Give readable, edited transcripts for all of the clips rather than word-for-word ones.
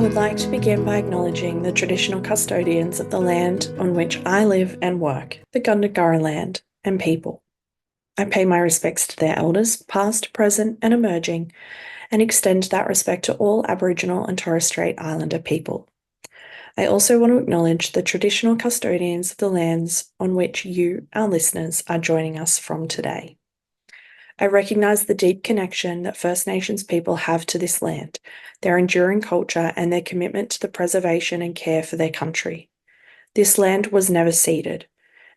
would like to begin by acknowledging the traditional custodians of the land on which I live and work, the Gundungurra land, and people. I pay my respects to their elders, past, present, and emerging, and extend that respect to all Aboriginal and Torres Strait Islander people. I also want to acknowledge the traditional custodians of the lands on which you, our listeners, are joining us from today. I recognise the deep connection that First Nations people have to this land, their enduring culture, and their commitment to the preservation and care for their country. This land was never ceded,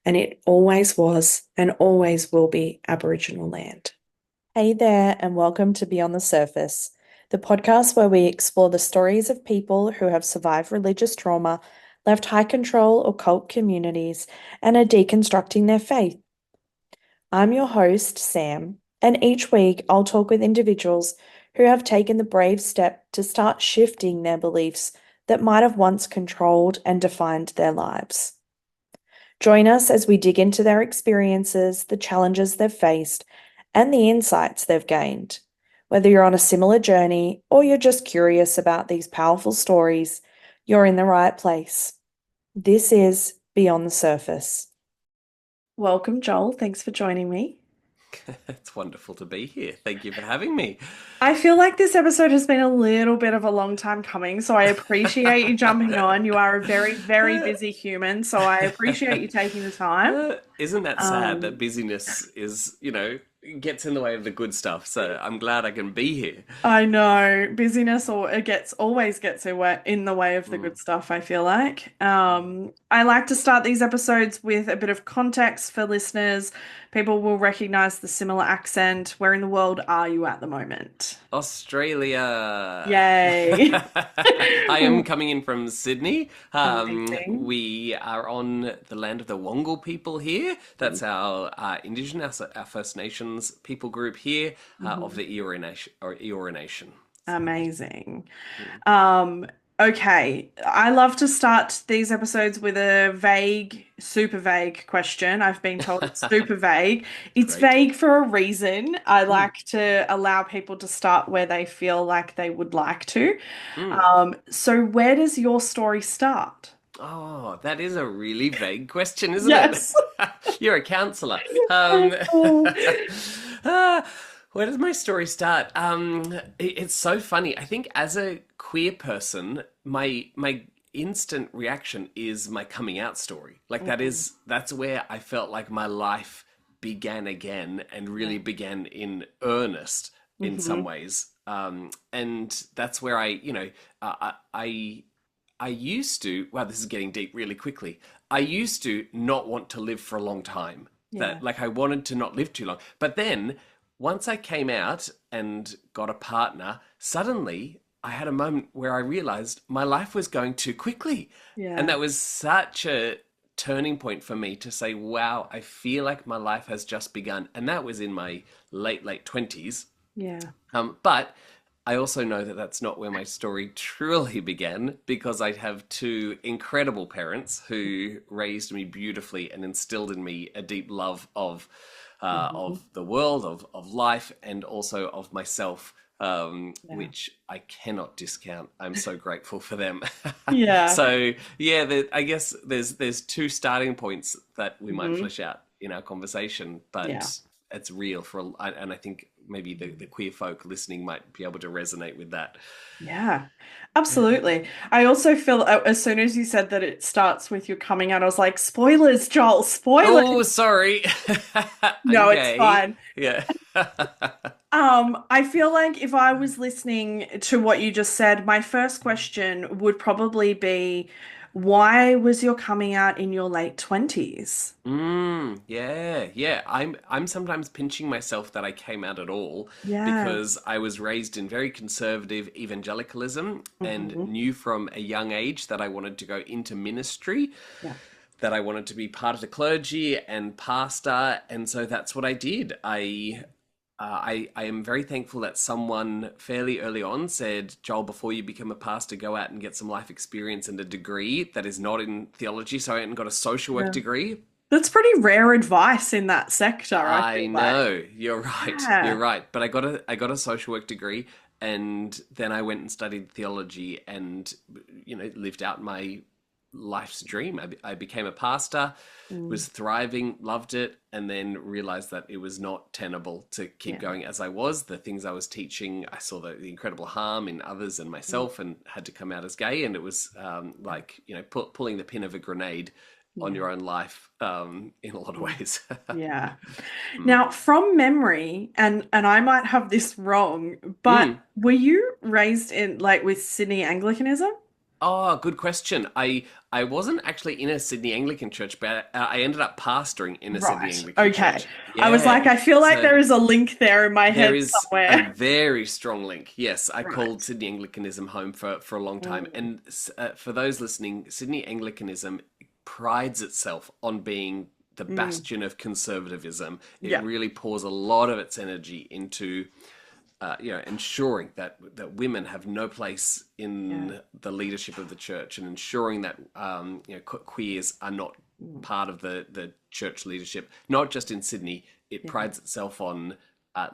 and it always was and always will be Aboriginal land. Hey there, and welcome to Beyond the Surface, the podcast where we explore the stories of people who have survived religious trauma, left high control or cult communities, and are deconstructing their faith. I'm your host, Sam, and each week I'll talk with individuals who have taken the brave step to start shifting their beliefs that might have once controlled and defined their lives. Join us as we dig into their experiences, the challenges they've faced, and the insights they've gained. Whether you're on a similar journey or you're just curious about these powerful stories, you're in the right place. This is Beyond the Surface. Welcome, Joel. Thanks for joining me. It's wonderful to be here. Thank you for having me. I feel like this episode has been a little bit of a long time coming, so I appreciate you jumping on. You are a very, very busy human, so I appreciate you taking the time. Isn't that sad that Um, busyness gets in the way of the good stuff? So I'm glad I can be here. I know busyness or it gets always gets in the way of the Mm, good stuff, I feel like. mm. I like to start these episodes with a bit of context for listeners. People will recognize the similar accent. Where in the world are you at the moment? Australia. Yay. I am coming in from Sydney. Amazing. We are on the land of the Wongal people here. That's our Indigenous, our First Nations people group here of Mhm. the Eora Nation. Or Eora Nation. Amazing. Mm. Um, okay. I love to start these episodes with a vague, super vague question. I've been told it's super vague. It's Great. vague for a reason. I Mm, like to allow people to start where they feel like they would like to. mm. So where does your story start? Oh, that is a really vague question, isn't it? Yes. You're a counselor. Um, ah, where does my story start? It's so funny. I think as a queer person, my instant reaction is my coming out story. Like Mm, that's where I felt like my life began again and yeah. really began in earnest in some Hmm. ways. And that's where I used to, wow, this is getting deep really quickly. I used to not want to live for a long time. Yeah. That, like, I wanted to not live too long. But then, once I came out and got a partner, suddenly I had a moment where I realized my life was going too quickly. And Yeah. that was such a turning point for me to say, wow, I feel like my life has just begun. And that was in my late 20s. Yeah. But I also know that that's not where my story truly began because I have two incredible parents who raised me beautifully and instilled in me a deep love Hmm. of the world, of life, and also of myself, Yeah. which I cannot discount. I'm so grateful for them. Yeah. So yeah, I guess there's two starting points that we might Hmm. flesh out in our conversation, Yeah. but it's real and I think maybe the queer folk listening might be able to resonate with that. Yeah, absolutely. I also feel as soon as you said that it starts with your coming out, I was like, spoilers, Joel, spoilers. Oh, sorry. No, it's Okay. fine. Yeah. I feel like if I was listening to what you just said, my first question would probably be, why was your coming out in your late 20s? Yeah. I'm sometimes pinching myself that I came out at all Yeah. because I was raised in very conservative evangelicalism and Hmm. knew from a young age that I wanted to go into ministry, Yeah. that I wanted to be part of the clergy and pastor, and so that's what I did. I am very thankful that someone fairly early on said, Joel, before you become a pastor, go out and get some life experience and a degree that is not in theology. So I went and got a social work Yeah. degree. That's pretty rare advice in that sector, I I feel like. know, you're right. You're Yeah. right. But I got a social work degree, and then I went and studied theology and lived out my life's dream. I became a pastor, Mm, was thriving, loved it, and then realized that it was not tenable to keep yeah. going as I was. The things I was teaching, I saw the incredible harm in others and Mm, myself, and had to come out as gay. And it was like pulling the pin of a grenade on yeah. your own life in a lot of Mm, ways. yeah. Mm. Now, from memory, and I might have this wrong, but Mm. were you raised in like with Sydney Anglicanism? Oh, good question. I wasn't actually in a Sydney Anglican church, but I ended up pastoring in a Sydney Right. Anglican Okay. church. I was Yeah. like, I feel like So there is a link there in my there head is a somewhere. very strong link. Yes, I called Right. Sydney Anglicanism home for a long time. Mm, And for those listening, Sydney Anglicanism prides itself on being the mm, bastion of conservatism. It yeah. really pours a lot of its energy into ensuring that women have no place Yeah. in the leadership of the church, and ensuring that queers are not Mm, part of the church leadership. Not just in Sydney, it yeah. prides itself on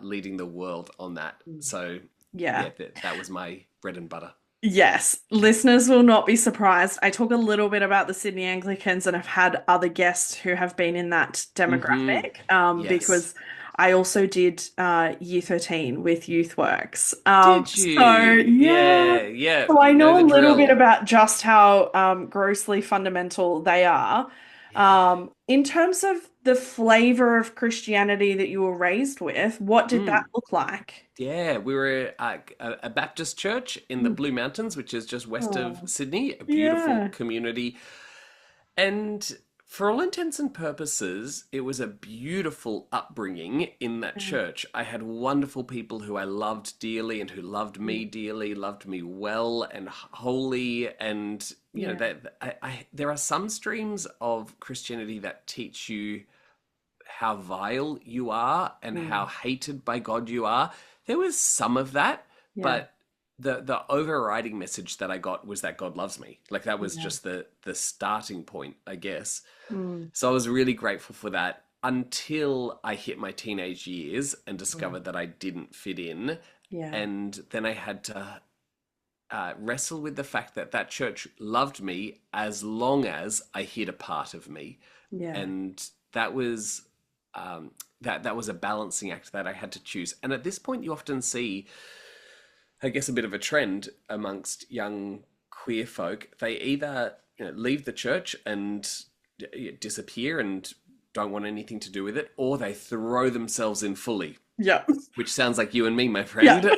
leading the world on that. Mm, So, yeah. yeah, that was my bread and butter. Yes, listeners will not be surprised. I talk a little bit about the Sydney Anglicans and have had other guests who have been in that Mm-hmm. demographic Yes. because I also did year 13 with Youth Works. Did you? So, yeah, Yeah, yeah. so I You know know the a little bit drill. about just how grossly fundamental they are. Yeah. In terms of the flavor of Christianity that you were raised with, what did that Mm. look like? Yeah, we were at a Baptist church in the Mm. Blue Mountains, which is just west of Oh, Sydney, a beautiful yeah. community. And for all intents and purposes, it was a beautiful upbringing in that church. I had wonderful people who I loved dearly and who loved me Mm. dearly, loved me well and wholly. And, Yeah. there are some streams of Christianity that teach you how vile you are and how Mm. hated by God you are. There was some of that, Yeah. but the overriding message that I got was that God loves me. Like that was Yeah. just the starting point, I guess. Mm. So I was really grateful for that until I hit my teenage years and Mm. discovered that I didn't fit in. Yeah. And then I had to wrestle with the fact that that church loved me as long as I hid a part of me, Yeah. and that was um, that was a balancing act that I had to choose. And at this point, you often see, I guess, a bit of a trend amongst young queer folk. They either leave the church and disappear and don't want anything to do with it, or they throw themselves in fully, Yeah. which sounds like you and me, my Yeah. friend.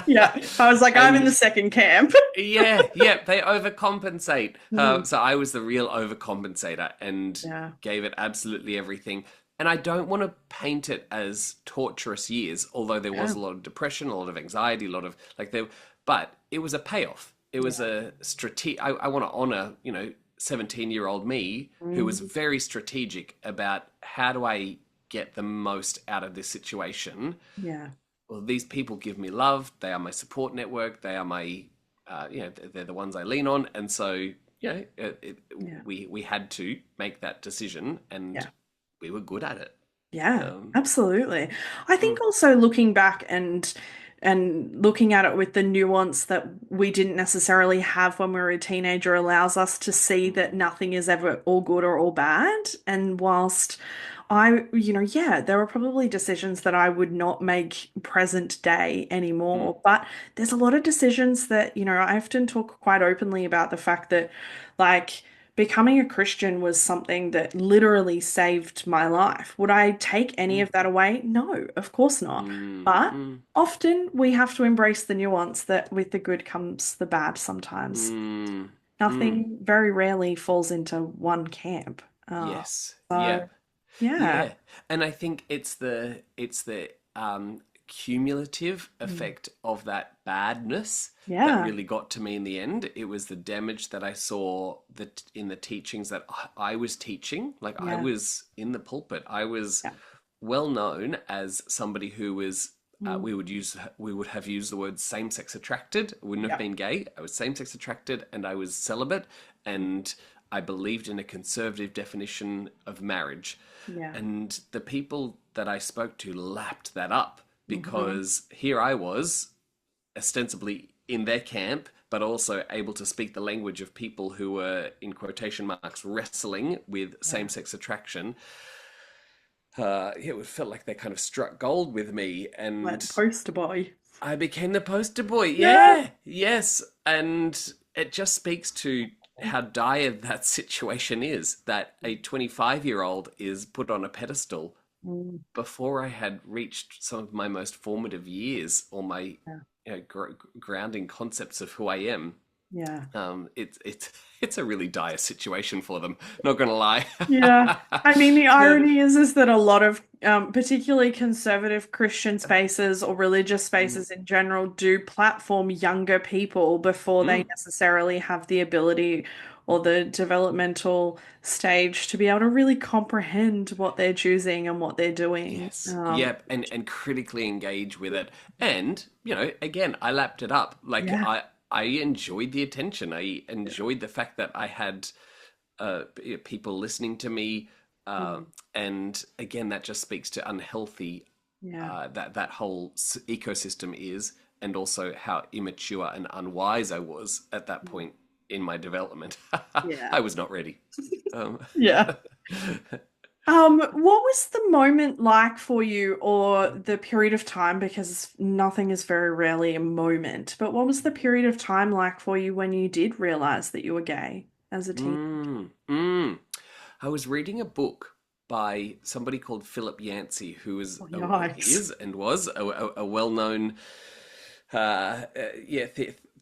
Yeah. I was like, I'm in the And second camp. yeah, yeah, they overcompensate. Mm. So I was the real overcompensator and Yeah. gave it absolutely everything. And I don't want to paint it as torturous years, although there was Yeah. a lot of depression, a lot of anxiety, a lot of like there, but it was a payoff. It was Yeah. a strategic. I want to honor, 17-year-old me who was Mm. very strategic about how do I get the most out of this situation. Yeah. Well, these people give me love. They are my support network. They are my, they're the ones I lean on. And so, Yeah. we had to make that decision, and Yeah. we were good at it. Yeah, Um, absolutely. I think mm, also looking back and looking at it with the nuance that we didn't necessarily have when we were a teenager allows us to see that nothing is ever all good or all bad. And whilst yeah, there are probably decisions that I would not make present day mm, anymore, but there's a lot of decisions that, I often talk quite openly about the fact that like becoming a Christian was something that literally saved my life. Would I take any mm, of that away? No, of course not. mm, But mm, often we have to embrace the nuance that with the good comes the bad sometimes. mm, mm. Nothing very rarely falls into one camp. Yes. So, Yeah. yeah. Yeah, and I think it's the cumulative Mm. effect of that badness that Yeah. really got to me in the end. It was the damage that I saw that in the teachings that I was teaching. Like I Yeah. was in the pulpit. I was Yeah. well known as somebody who was. Mm. We would have used the word same-sex attracted. It wouldn't have Yeah. been gay. I was same-sex attracted, and I was celibate, and I believed in a conservative definition of marriage. Yeah. And the people that I spoke to lapped that up Hmm. because here I was, ostensibly in their camp, but also able to speak the language of people who were, in quotation marks, wrestling with Yeah. same sex attraction. It felt like they kind of struck gold with me, Like and poster boy. I became the poster boy. Yeah. Yeah, yes. And it just speaks to how dire that situation is, that a 25-year-old is put on a pedestal Mm, before I had reached some of my most formative years, or my yeah. grounding concepts of who I am. Yeah. It's a really dire situation for them. Not gonna lie. Yeah. I mean, the irony is that a lot of, particularly conservative Christian spaces or religious Mm, spaces in general, do platform younger people before they mm, necessarily have the ability or the developmental stage to be able to really comprehend what they're choosing and what they're doing. yes. Yep. And critically engage with it. And again, I lapped it up. Like Yeah. I enjoyed the attention. I enjoyed the fact that I had people listening to me. Uh, Mm, and again, that just speaks to unhealthy yeah. that whole ecosystem is, and also how immature and unwise I was at that point in my development. Yeah. I was not ready. Um, Yeah. What was the moment like for you, or the period of time, because nothing is very rarely a moment, but what was the period of time like for you when you did realize that you were gay as a teen? mm. I was reading a book by somebody called Philip Yancey, who is Oh, yikes. is and was a well-known yeah,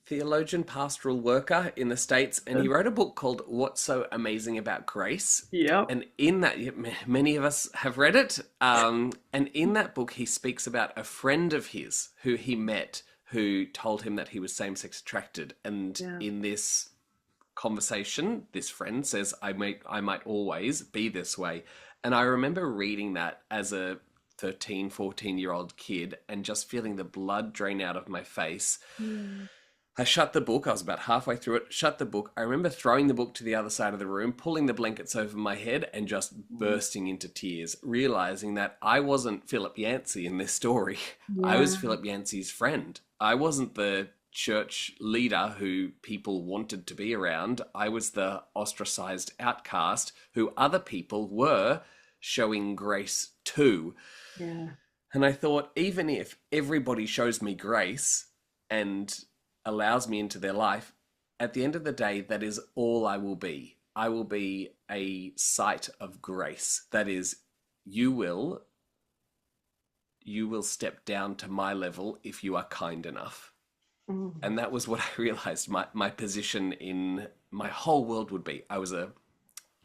theologian, pastoral worker in the States, and he wrote a book called "What's So Amazing About Grace." Yep. And in that, many of us have read it. And in that book, he speaks about a friend of his who he met, who told him that he was same-sex attracted. And Yeah. in this conversation, this friend says, I might always be this way. And I remember reading that as a 13, 14-year-old kid and just feeling the blood drain out of my face. Mm. I shut the book. I was about halfway through it, shut the book. I remember throwing the book to the other side of the room, pulling the blankets over my head, and just bursting into tears, realizing that I wasn't Philip Yancey in this story. I was Yeah. Philip Yancey's friend. I wasn't the church leader who people wanted to be around. I was the ostracized outcast who other people were showing grace to. Yeah. And I thought, even if everybody shows me grace and allows me into their life, at the end of the day, that is all I will be. I will be a site of grace. That is, you will you will step down to my level if you are kind enough. Mm. And that was what I realized my position in my whole world would be. I was at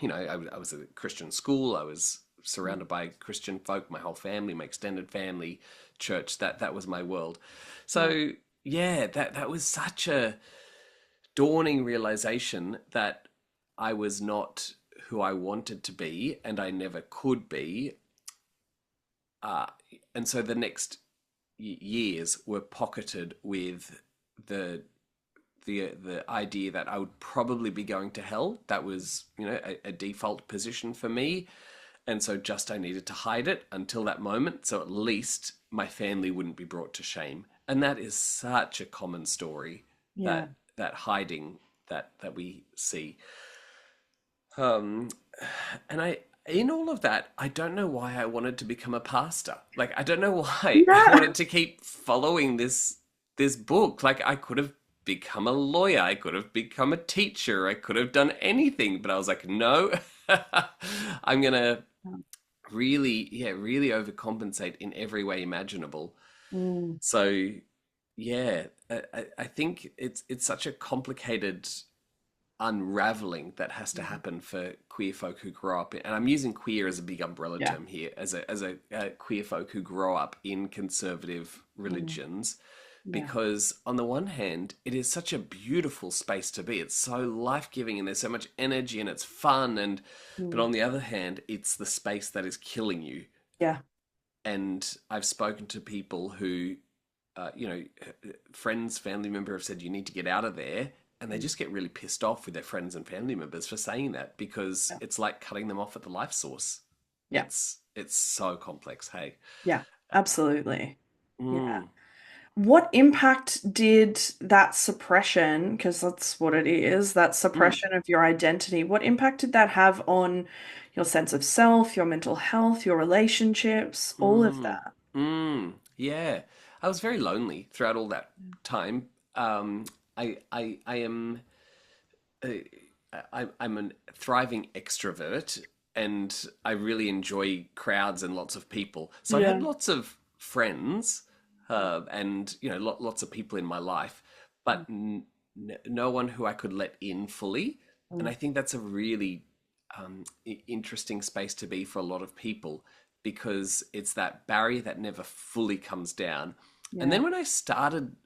a Christian school. I was surrounded by Christian folk, my whole family, my extended family, church. That was my world. Yeah. So yeah, that was such a dawning realization that I was not who I wanted to be, and I never could be. Uh, and so the next years were pocketed with the the idea that I would probably be going to hell. That was, a default position for me. And so just I needed to hide it until that moment. So at least my family wouldn't be brought to shame. And that is such a common story, Yeah. that hiding that we see. Um, and in all of that, I don't know why I wanted to become a pastor. Like, I don't know why I Yeah. wanted to keep following this book. Like, I could have become a lawyer, I could have become a teacher, I could have done anything, but I was like, no, I'm gonna really, yeah, really overcompensate in every way imaginable. Mm. So, yeah, I think it's such a complicated unraveling that has to Mm. happen for queer folk who grow up in, and I'm using queer as a big umbrella Yeah. term here, as a queer folk who grow up in conservative Mm. religions, Yeah. because on the one hand, it is such a beautiful space to be. It's so life-giving and there's so much energy and it's fun, and but Mm. on the other hand, it's the space that is killing you. Yeah. And I've spoken to people who, friends, family member have said, you need to get out of there. and they just get really pissed off with their friends and family members for saying that because Yeah. it's like cutting them off at the life source. Yeah. It's so complex. Hey. Yeah. Absolutely. Yeah. Mm, What impact did that suppression, because that's what it is, that mm, suppression of your identity, what impact did that have on your sense of self, your mental health, your relationships, all of mm, that? yeah. I was very lonely throughout all that time. I am uh, I'm a thriving extrovert, and I really enjoy crowds and lots of people. So I had Yeah. lots of friends, and lots of people in my life, but no one who I could let in fully. And I Mm. think that's a really interesting space to be for a lot of people because it's that barrier that never fully comes down. And Yeah. then when I started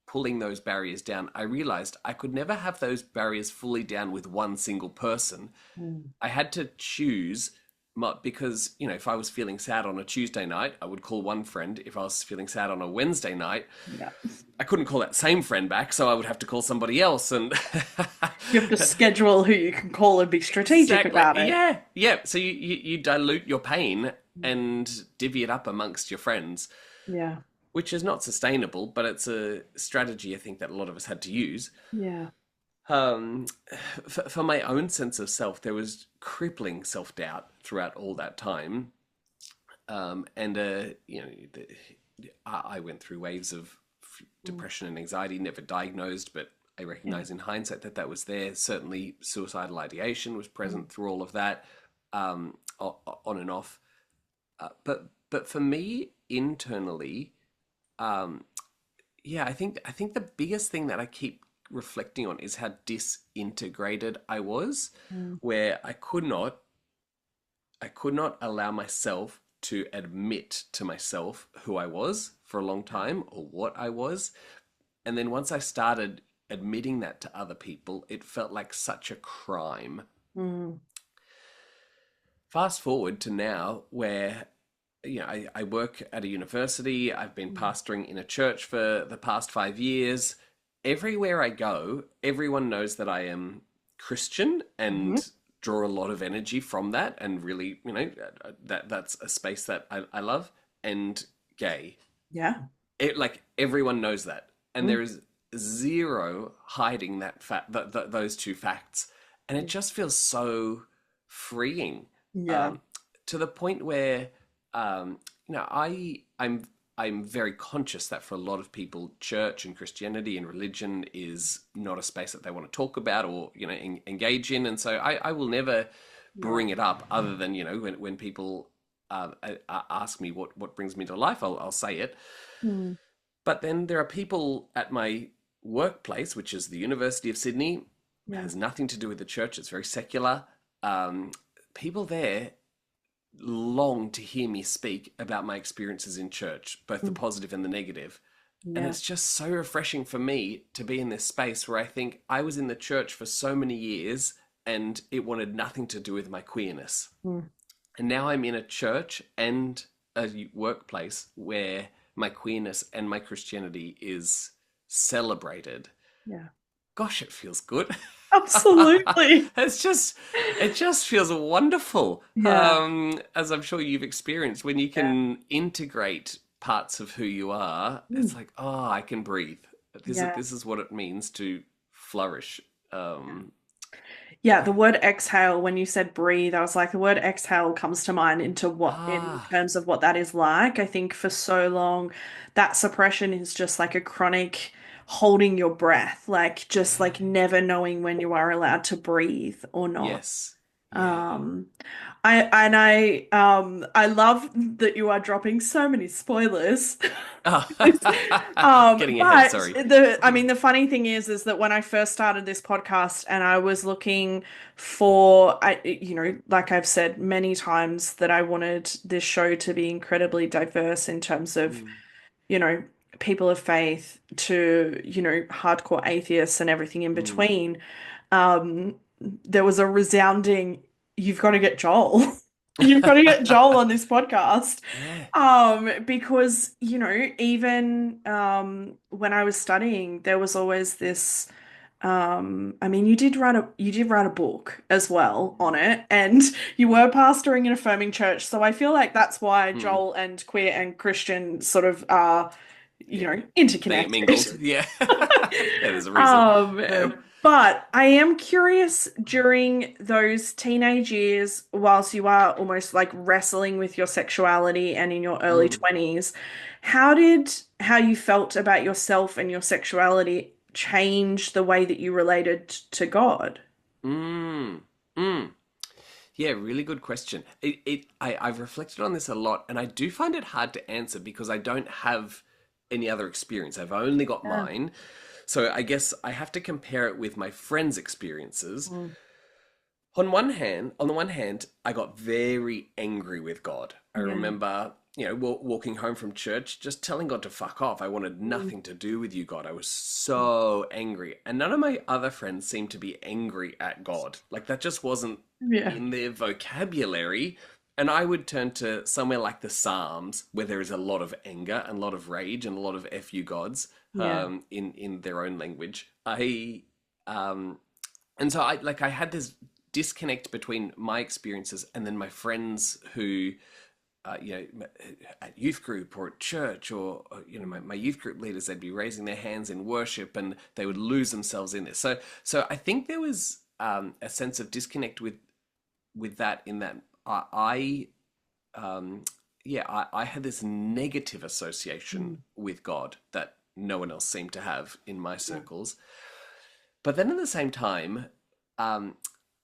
pulling those barriers down, I realized I could never have those barriers fully down with one single person. Mm. I had to choose because, if I was feeling sad on a Tuesday night, I would call one friend. If I was feeling sad on a Wednesday night, Yeah. I couldn't call that same friend back, so I would have to call somebody else. And You have to schedule who you can call and be strategic exactly, about it. yeah, yeah. So you dilute your pain and divvy it up amongst your friends, Yeah. which is not sustainable, but it's a strategy I think that a lot of us had to use. Yeah. Um, for my own sense of self, there was crippling self doubt throughout all that time. And I went through waves of Mm. depression and anxiety, never diagnosed, but I Yeah. recognize in hindsight that that was there. Certainly, suicidal ideation was Mm. present through all of that, on and off. But for me, internally, um, yeah, I think the biggest thing that I keep reflecting on is how disintegrated I was, Mm. where I could not allow myself to admit to myself who I was for a long time or what I was. And then once I started admitting that to other people, it felt like such a crime. Mm. Fast forward to now where I work at a university. I've been Mm. pastoring in a church for the past 5 years. Everywhere I go, everyone knows that I am Christian Mhm. and draw a lot of energy from that. And really, that's a space that I love. And gay. Yeah. Like everyone knows that. And Mm. there is zero hiding that fact, those two facts. And it just feels so freeing, Yeah. um, to the point where um, I'm very conscious that for a lot of people, church and Christianity and religion is not a space that they want to talk about or engage in, and so I will never Yeah. bring it up other than when people ask me what brings me to life, I'll say it. Mm. But then there are people at my workplace, which is the University of Sydney, Yeah. has nothing to do with the church. It's very secular. Um, People there long to hear me speak about my experiences in church, both the Mm. positive and the negative. And Yeah. it's just so refreshing for me to be in this space where I think I was in the church for so many years and it wanted nothing to do with my queerness. Mm. And now I'm in a church and a workplace where my queerness and my Christianity is celebrated. Yeah. Gosh, it feels good. Absolutely. It just feels wonderful. Yeah. As I'm sure you've experienced, when you Yeah. can integrate parts of who you are, it's Mm. like, oh, I can breathe. This is Yeah. this is what it means to flourish. Yeah, the word exhale, when you said breathe, I was like, the word exhale comes to mind into what, in Ah, terms of what that is like. I think for so long, that suppression is just like a chronic holding your breath, like just like yeah, never knowing when you are allowed to breathe or not. yes, yeah. Um, I love that you are dropping so many spoilers. Oh, getting ahead. But Sorry. I mean, the funny thing is that when I first started this podcast and I was looking for, like I've said many times that I wanted this show to be incredibly diverse in terms of, Mm, you know, people of faith to, hardcore atheists and everything in mm, between. There was a resounding, you've got to get Joel. You've got to get Joel on this podcast. yeah. Because, even when I was studying, there was always this I mean, you did write a book as well on it, and you were pastoring an affirming church. So I feel like that's why Mm, Joel and queer and Christian sort of are, yeah, they get interconnected. mingled. Yeah, yeah. There's a reason. Um, but I am curious during those teenage years, whilst you are almost like wrestling with your sexuality and in your early Mm, 20s, how you felt about yourself and your sexuality change the way that you related to God? mm, mm. Yeah, really good question. I've reflected on this a lot, and I do find it hard to answer because I don't have any other experience. I've only got Yeah. mine. So I guess I have to compare it with my friends' experiences. Mm, On the one hand, I got very angry with God. I yeah. remember, walking home from church, just telling God to fuck off. I wanted Mm, nothing to do with you, God. I was so angry. And none of my other friends seemed to be angry at God. Like that just wasn't yeah. in their vocabulary. And I would turn to somewhere like the Psalms, where there is a lot of anger and a lot of rage and a lot of F you gods Yeah. in their own language. Um, and so I had this disconnect between my experiences and then my friends who at youth group or at church or my youth group leaders, they'd be raising their hands in worship and they would lose themselves in this. So I think there was a sense of disconnect with that, in that um, I had this negative association Mm, with God that no one else seemed to have in my yeah. circles. But then at the same time, um,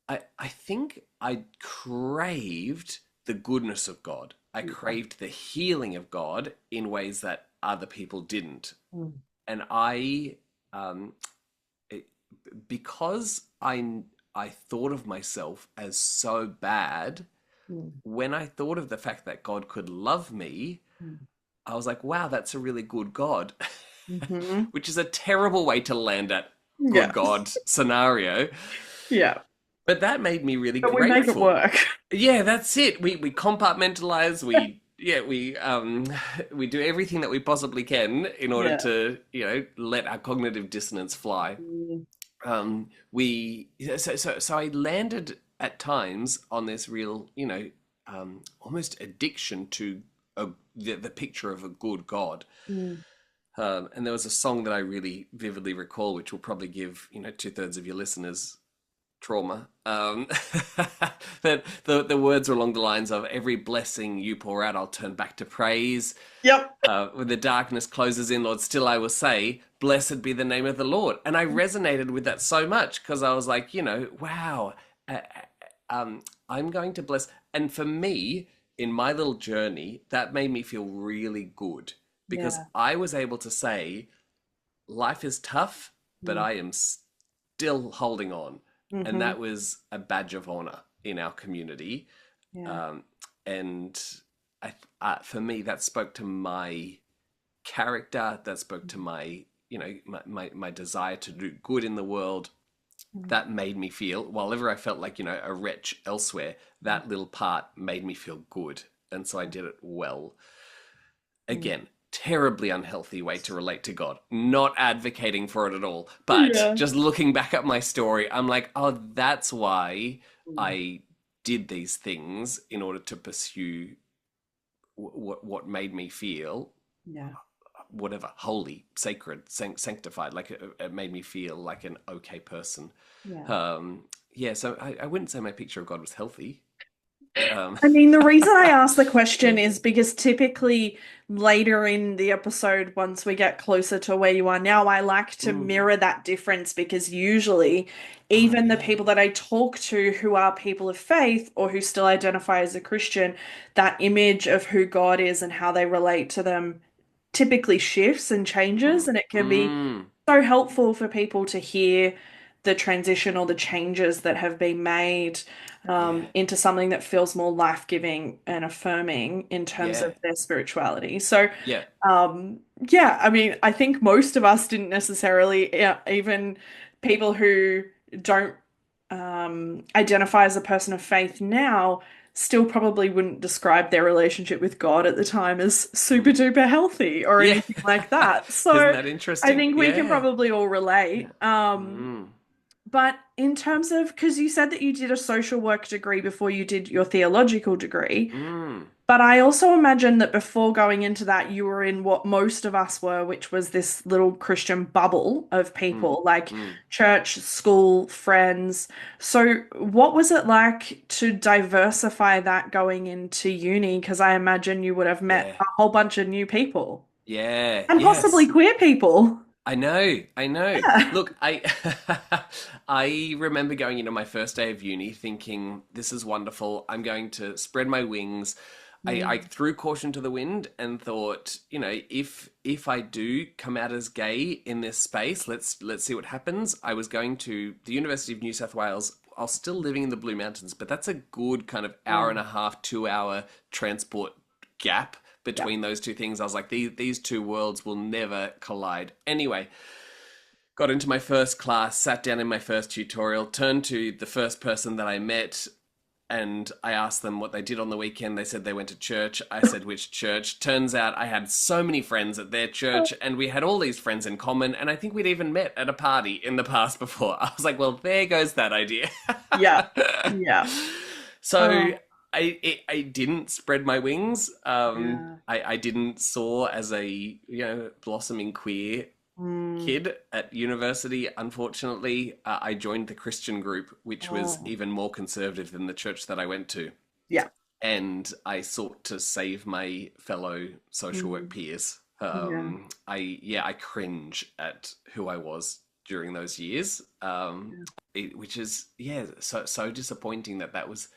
I think I craved the goodness of God. I Yeah. craved the healing of God in ways that other people didn't. Mm, And um, it, because I thought of myself as so bad, mm, when I thought of the fact that God could love me, mm. I was like, wow, that's a really good God. Mhm. Which is a terrible way to land at good Yeah. God scenario. Yeah. But that made me really But we make it grateful. work. Yeah, that's it. We compartmentalize. We do everything that we possibly can in order Yeah. to let our cognitive dissonance fly. Mm, We so I landed at times on this real almost addiction to the picture of a good God. mm. And there was a song that I really vividly recall, which will probably give two-thirds of your listeners trauma. That the words were along the lines of "Every blessing you pour out, I'll turn back to praise. Yep. When the darkness closes in, Lord, still I will say, blessed be the name of the Lord." And I resonated with that so much because I was like, wow, uh, I'm going to bless. And for me, in my little journey, that made me feel really good because Yeah. I was able to say, life is tough, but Mm. I am still holding on. And Hmm. that was a badge of honor in our community. Yeah. Um, and for me, that spoke to my character, that spoke to my desire to do good in the world. Mm. That made me feel, while ever I felt like, a wretch elsewhere, that little part made me feel good. And so I did it well. Mm. Again, terribly unhealthy way to relate to God. Not advocating for it at all. But Yeah. just looking back at my story, I'm like, oh, that's why Mm. I did these things in order to pursue what made me feel Yeah. whatever, holy, sacred, sanctified. Like it made me feel like an okay person. Yeah. Yeah, so I wouldn't say my picture of God was healthy. Um, I mean, the reason I ask the question is because typically later in the episode, once we get closer to where you are now, I like to mm, mirror that difference because usually, oh even the yeah. people that I talk to who are people of faith or who still identify as a Christian, that image of who God is and how they relate to them typically shifts and changes, Mm, and it can be mm, so helpful for people to hear the transition or the changes that have been made yeah. into something that feels more life-giving and affirming in terms Yeah. of their spirituality. So, Yeah. yeah, I mean, I think most of us didn't necessarily, yeah, even people who don't identify as a person of faith now, still probably wouldn't describe their relationship with God at the time as super Mm. duper healthy or Yeah. anything like that. Isn't So that I interesting? think we can Yeah. probably all Yeah. relate. Mm. But in terms of, because you said that you did a social work degree before you did your theological degree, Mm. but I also imagine that before going into that, you were in what most of us were, which was this little Christian bubble of Mm. people, like Mm. church, school, friends. So, what was it like to diversify that going into uni? Because I imagine you would have met Yeah. a whole bunch of new people Yeah. and possibly Yes. queer people. I know, I know. Yeah. Look, I I remember going into my first day of uni thinking, this is wonderful. I'm going to spread my wings. I Mm, threw caution to the wind and thought, if I do come out as gay in this space, let's see what happens. I was going to the University of New South Wales. I was still living in the Blue Mountains, but that's a good kind of hour and wow. a half, 2 hour transport gap Yeah. between those two things. I was like, these two worlds will never collide. Anyway, got into my first class, sat down in my first tutorial, turned to the first person that I met, and I asked them what they did on the weekend. They said they went to church. I said, which church? Turns out I had so many friends at their church, and we had all these friends in common, and I think we'd even met at a party in the past before. I was like, well, there goes that idea. Yeah. Yeah. So Oh, I didn't spread my wings. yeah. I didn't soar as a blossoming queer Mm. kid at university. Unfortunately, I joined the Christian group, which was Oh, even more conservative than the church that I went to, yeah. and I sought to save my fellow social work Mm. peers. Yeah. I cringe at who I was during those years, which is so disappointing that was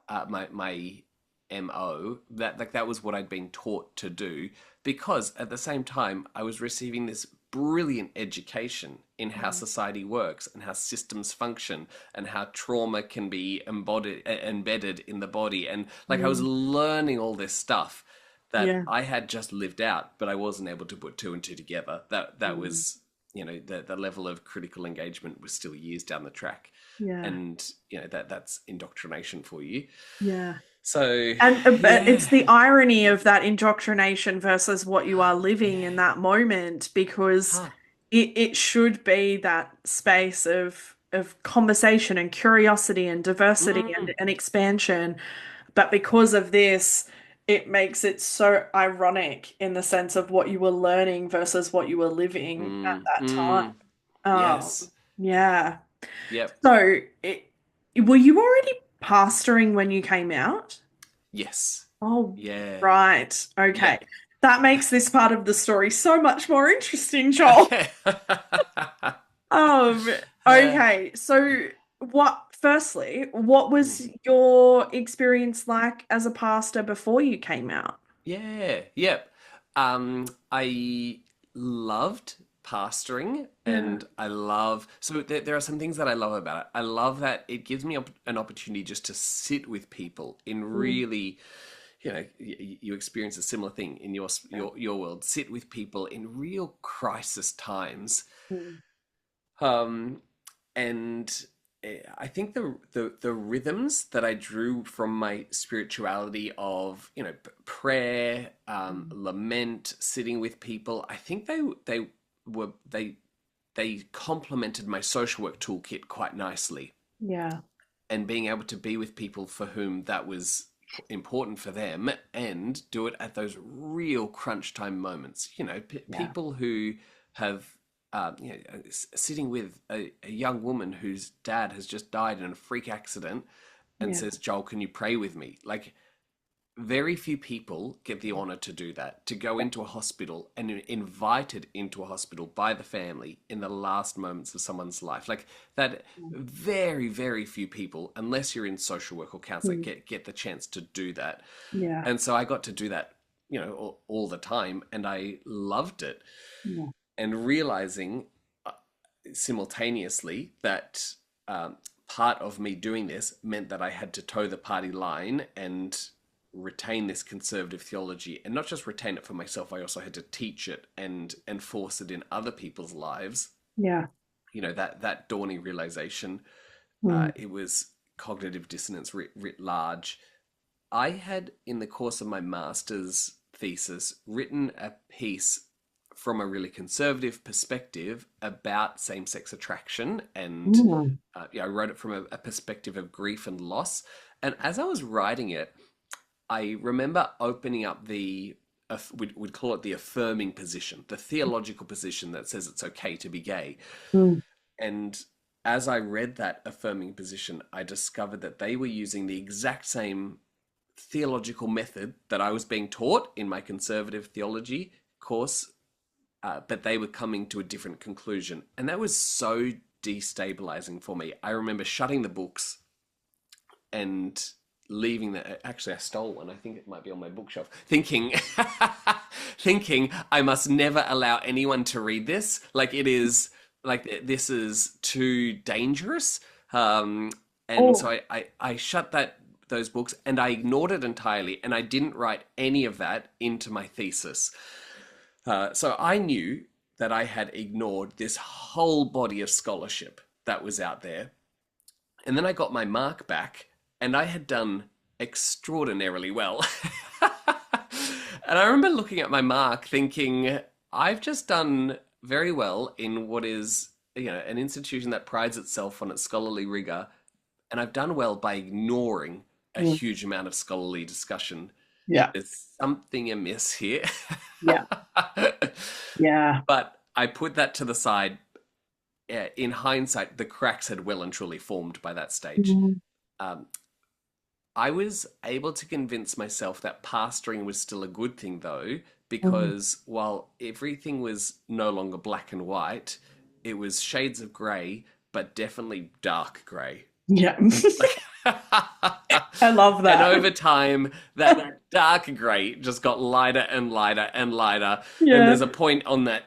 my mo, that like that was what I'd been taught to do, because at the same time I was receiving this brilliant education in how Mm. society works and how systems function and how trauma can be embedded in the body, and like I was Mm. learning all this stuff that Yeah. I had just lived out, but I wasn't able to put two and two together. That Mm. was, the level of critical engagement was still years down the track, Yeah. and that's indoctrination for you. Yeah. So And but it's yeah. the irony of that indoctrination versus what you are living Yeah. in that moment, because Huh. it should be that space of conversation and curiosity and diversity Mm, and expansion. But because of this, it makes it so ironic in the sense of what you were learning versus what you were living at mm, that time. mm. Um, Yes. yeah. Yep. So were you already pastoring when you came out? Yes. Oh, Yeah. right. Okay. Yep. That makes this part of the story so much more interesting, Joel. Okay. Um, Uh, okay. So firstly, what mm. was your experience like as a pastor before you came out? Yeah. Yep. I loved pastoring, Yeah. and I love, so there are some things that I love about it. I love that it gives me an opportunity just to sit with people in Mm, really, you experience a similar thing in yeah. your world. Sit with people in real crisis times, Mm, um, and I think the rhythms that I drew from my spirituality of prayer, mm, lament, sitting with people. I think were they complemented my social work toolkit quite nicely, yeah. and being able to be with people for whom that was important for them, and do it at those real crunch time moments. Yeah. People who have, sitting with a young woman whose dad has just died in a freak accident and Yeah. says, Joel, can you pray with me? Like, very few people get the honor to do that, to go Yeah. into a hospital and invited into a hospital by the family in the last moments of someone's life. Like that, very, very few people, unless you're in social work or counseling, Mm, get the chance to do that. yeah. And so I got to do that, all the time, and I loved it. Yeah. And realizing simultaneously that part of me doing this meant that I had to toe the party line and retain this conservative theology, and not just retain it for myself. I also had to teach it and enforce it in other people's lives. Yeah. That dawning realization. Mm, It was cognitive dissonance writ large. I had, in the course of my master's thesis, written a piece from a really conservative perspective about same-sex attraction, and Mm. yeah, I wrote it from a perspective of grief and loss. And as I was writing it, I remember opening up we'd call it the affirming position, the theological position that says it's okay to be gay. Mm. And as I read that affirming position, I discovered that they were using the exact same theological method that I was being taught in my conservative theology course, but they were coming to a different conclusion. And that was so destabilizing for me. I remember shutting the books and leaving the actually I stole one. I think it might be on my bookshelf. Thinking thinking I must never allow anyone to read this. Like it is like this is too dangerous. And so Oh, I shut those books and I ignored it entirely and I didn't write any of that into my thesis. So I knew that I had ignored this whole body of scholarship that was out there. And then I got my mark back and I had done extraordinarily well. And I remember looking at my mark thinking, I've just done very well in what is, an institution that prides itself on its scholarly rigor, and I've done well by ignoring a mm. huge amount of scholarly discussion. Yeah, There's something amiss here. yeah, yeah. But I put that to the side. In hindsight, the cracks had well and truly formed by that stage. Mm. Um, I was able to convince myself that pastoring was still a good thing, though, Mm. because while everything was no longer black and white, it was shades of grey, but definitely dark grey. Yeah. And I love that. over time, that dark grey just got lighter and lighter and lighter. And Yeah. there's a point on that,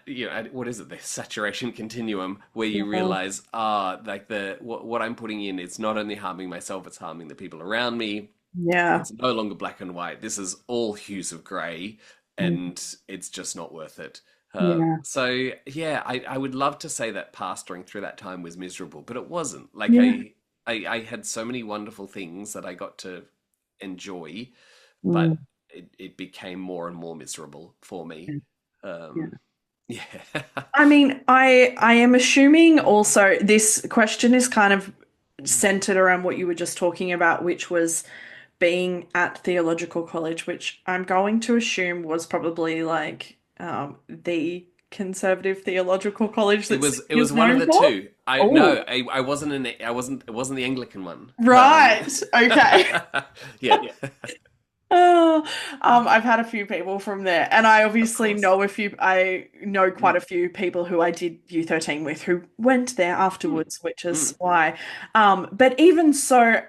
what is it, the saturation continuum, where you Yeah. realize, like what I'm putting in is not only harming myself, it's harming the people around me. Yeah. It's no longer black and white. This is all hues of grey, Mm. and it's just not worth it. Yeah. So yeah, I would love to say that pastoring through that time was miserable, but it wasn't. Like Yeah. I had so many wonderful things that I got to enjoy, Mm. but it became more and more miserable for me. Yeah. Yeah. I mean, I am assuming also this question is kind of centered around what you were just talking about, which was being at theological college, which I'm going to assume was probably like the conservative theological college It that was Sydney is one of known the for. two. I Oh, no, I wasn't I wasn't it wasn't the Anglican one. right. Okay. Yeah, Oh, I've had a few people from there, and I of obviously course. know a few. I know quite Mm, a few people who I did U13 with who went there mm, afterwards, which is mm, why. But even so,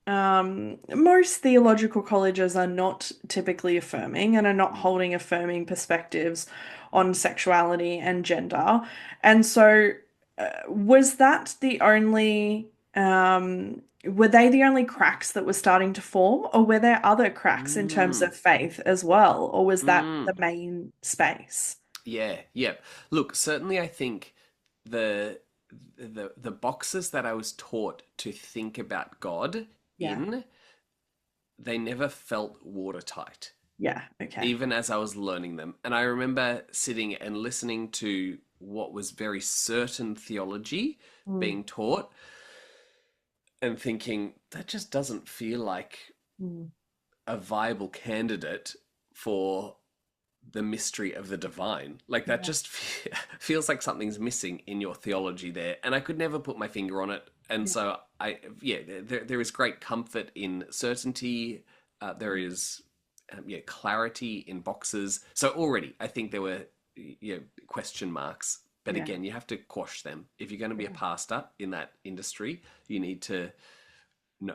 most theological colleges are not typically affirming and are not mm, holding affirming perspectives on sexuality and gender. And so, was that the only? Were they the only cracks that were starting to form, or were there other cracks in terms mm, of faith as well, or was that mm. the main space? Yeah, yeah. Look, certainly I think the the boxes that I was taught to think about God Yeah, in, they never felt watertight, yeah, okay. even as I was learning them. And I remember sitting and listening to what was very certain theology Mm, being taught and thinking, that just doesn't feel like mm, a viable candidate for the mystery of the divine. Like that yeah, just feels like something's missing in your theology there. And I could never put my finger on it. And yeah, so there is great comfort in certainty. There is, clarity in boxes. So already I think there were, question marks. But yeah, again, you have to quash them. If you're going to be a yeah, pastor in that industry, you need to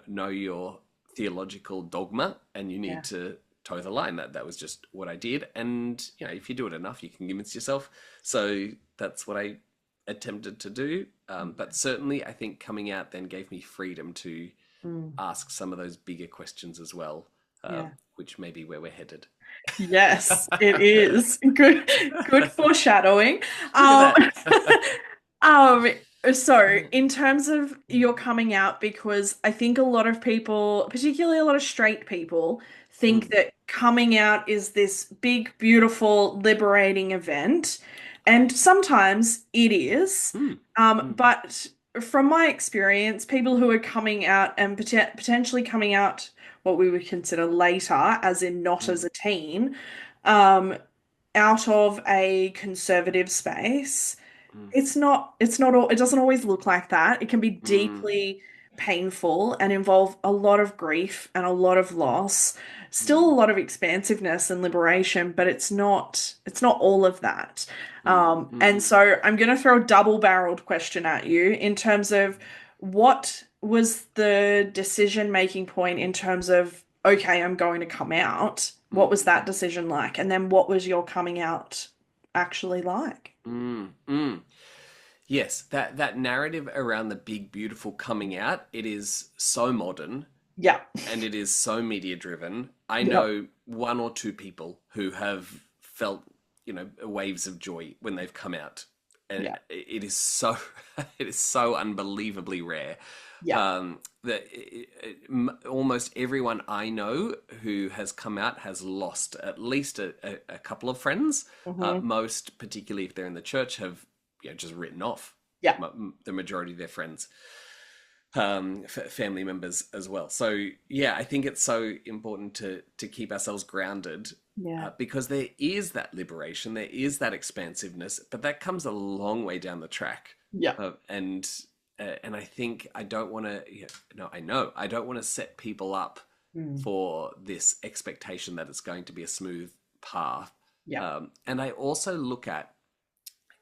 know your theological dogma and you yeah, need to toe the line. That was just what I did. And if you do it enough, you can convince yourself. So that's what I attempted to do. But certainly I think coming out then gave me freedom to mm, ask some of those bigger questions as well, yeah. which may be where we're headed. Yes, it is. Good, good foreshadowing. Look at Um, that. um, So, in terms of your coming out, because I think a lot of people, particularly a lot of straight people, think Mm, that coming out is this big, beautiful, liberating event. And sometimes it is. mm, mm, But from my experience, people who are coming out and potentially coming out what we would consider later, as in not as mm, a teen, um, out of a conservative space. mm, It's not all, it doesn't always look like that. It can be mm, deeply painful and involve a lot of grief and a lot of loss. Still a mm, lot of expansiveness and liberation, but it's not all of that. mm, And mm, so I'm going to throw a double-barreled question at you in terms of what was the decision-making point in terms of, okay, I'm going to come out. What mm, was that decision like? And then what was your coming out actually like? mm, mm. Yes, that narrative around the big, beautiful coming out, it is so modern Yeah. and it is so media driven. I Yep. know one or two people who have felt, waves of joy when they've come out. And Yeah. it is so, it is so unbelievably rare. Yeah. That almost everyone I know who has come out has lost at least a couple of friends. Hmm. Most, particularly if they're in the church, have just written off Yeah. the majority of their friends, family members as well. So yeah, I think it's so important to keep ourselves grounded, Yeah. because there is that liberation, there is that expansiveness, but that comes a long way down the track. Yeah. And I think I don't want to, no, I know I don't want to set people up Mm. for this expectation that it's going to be a smooth path. Yeah. And I also look at,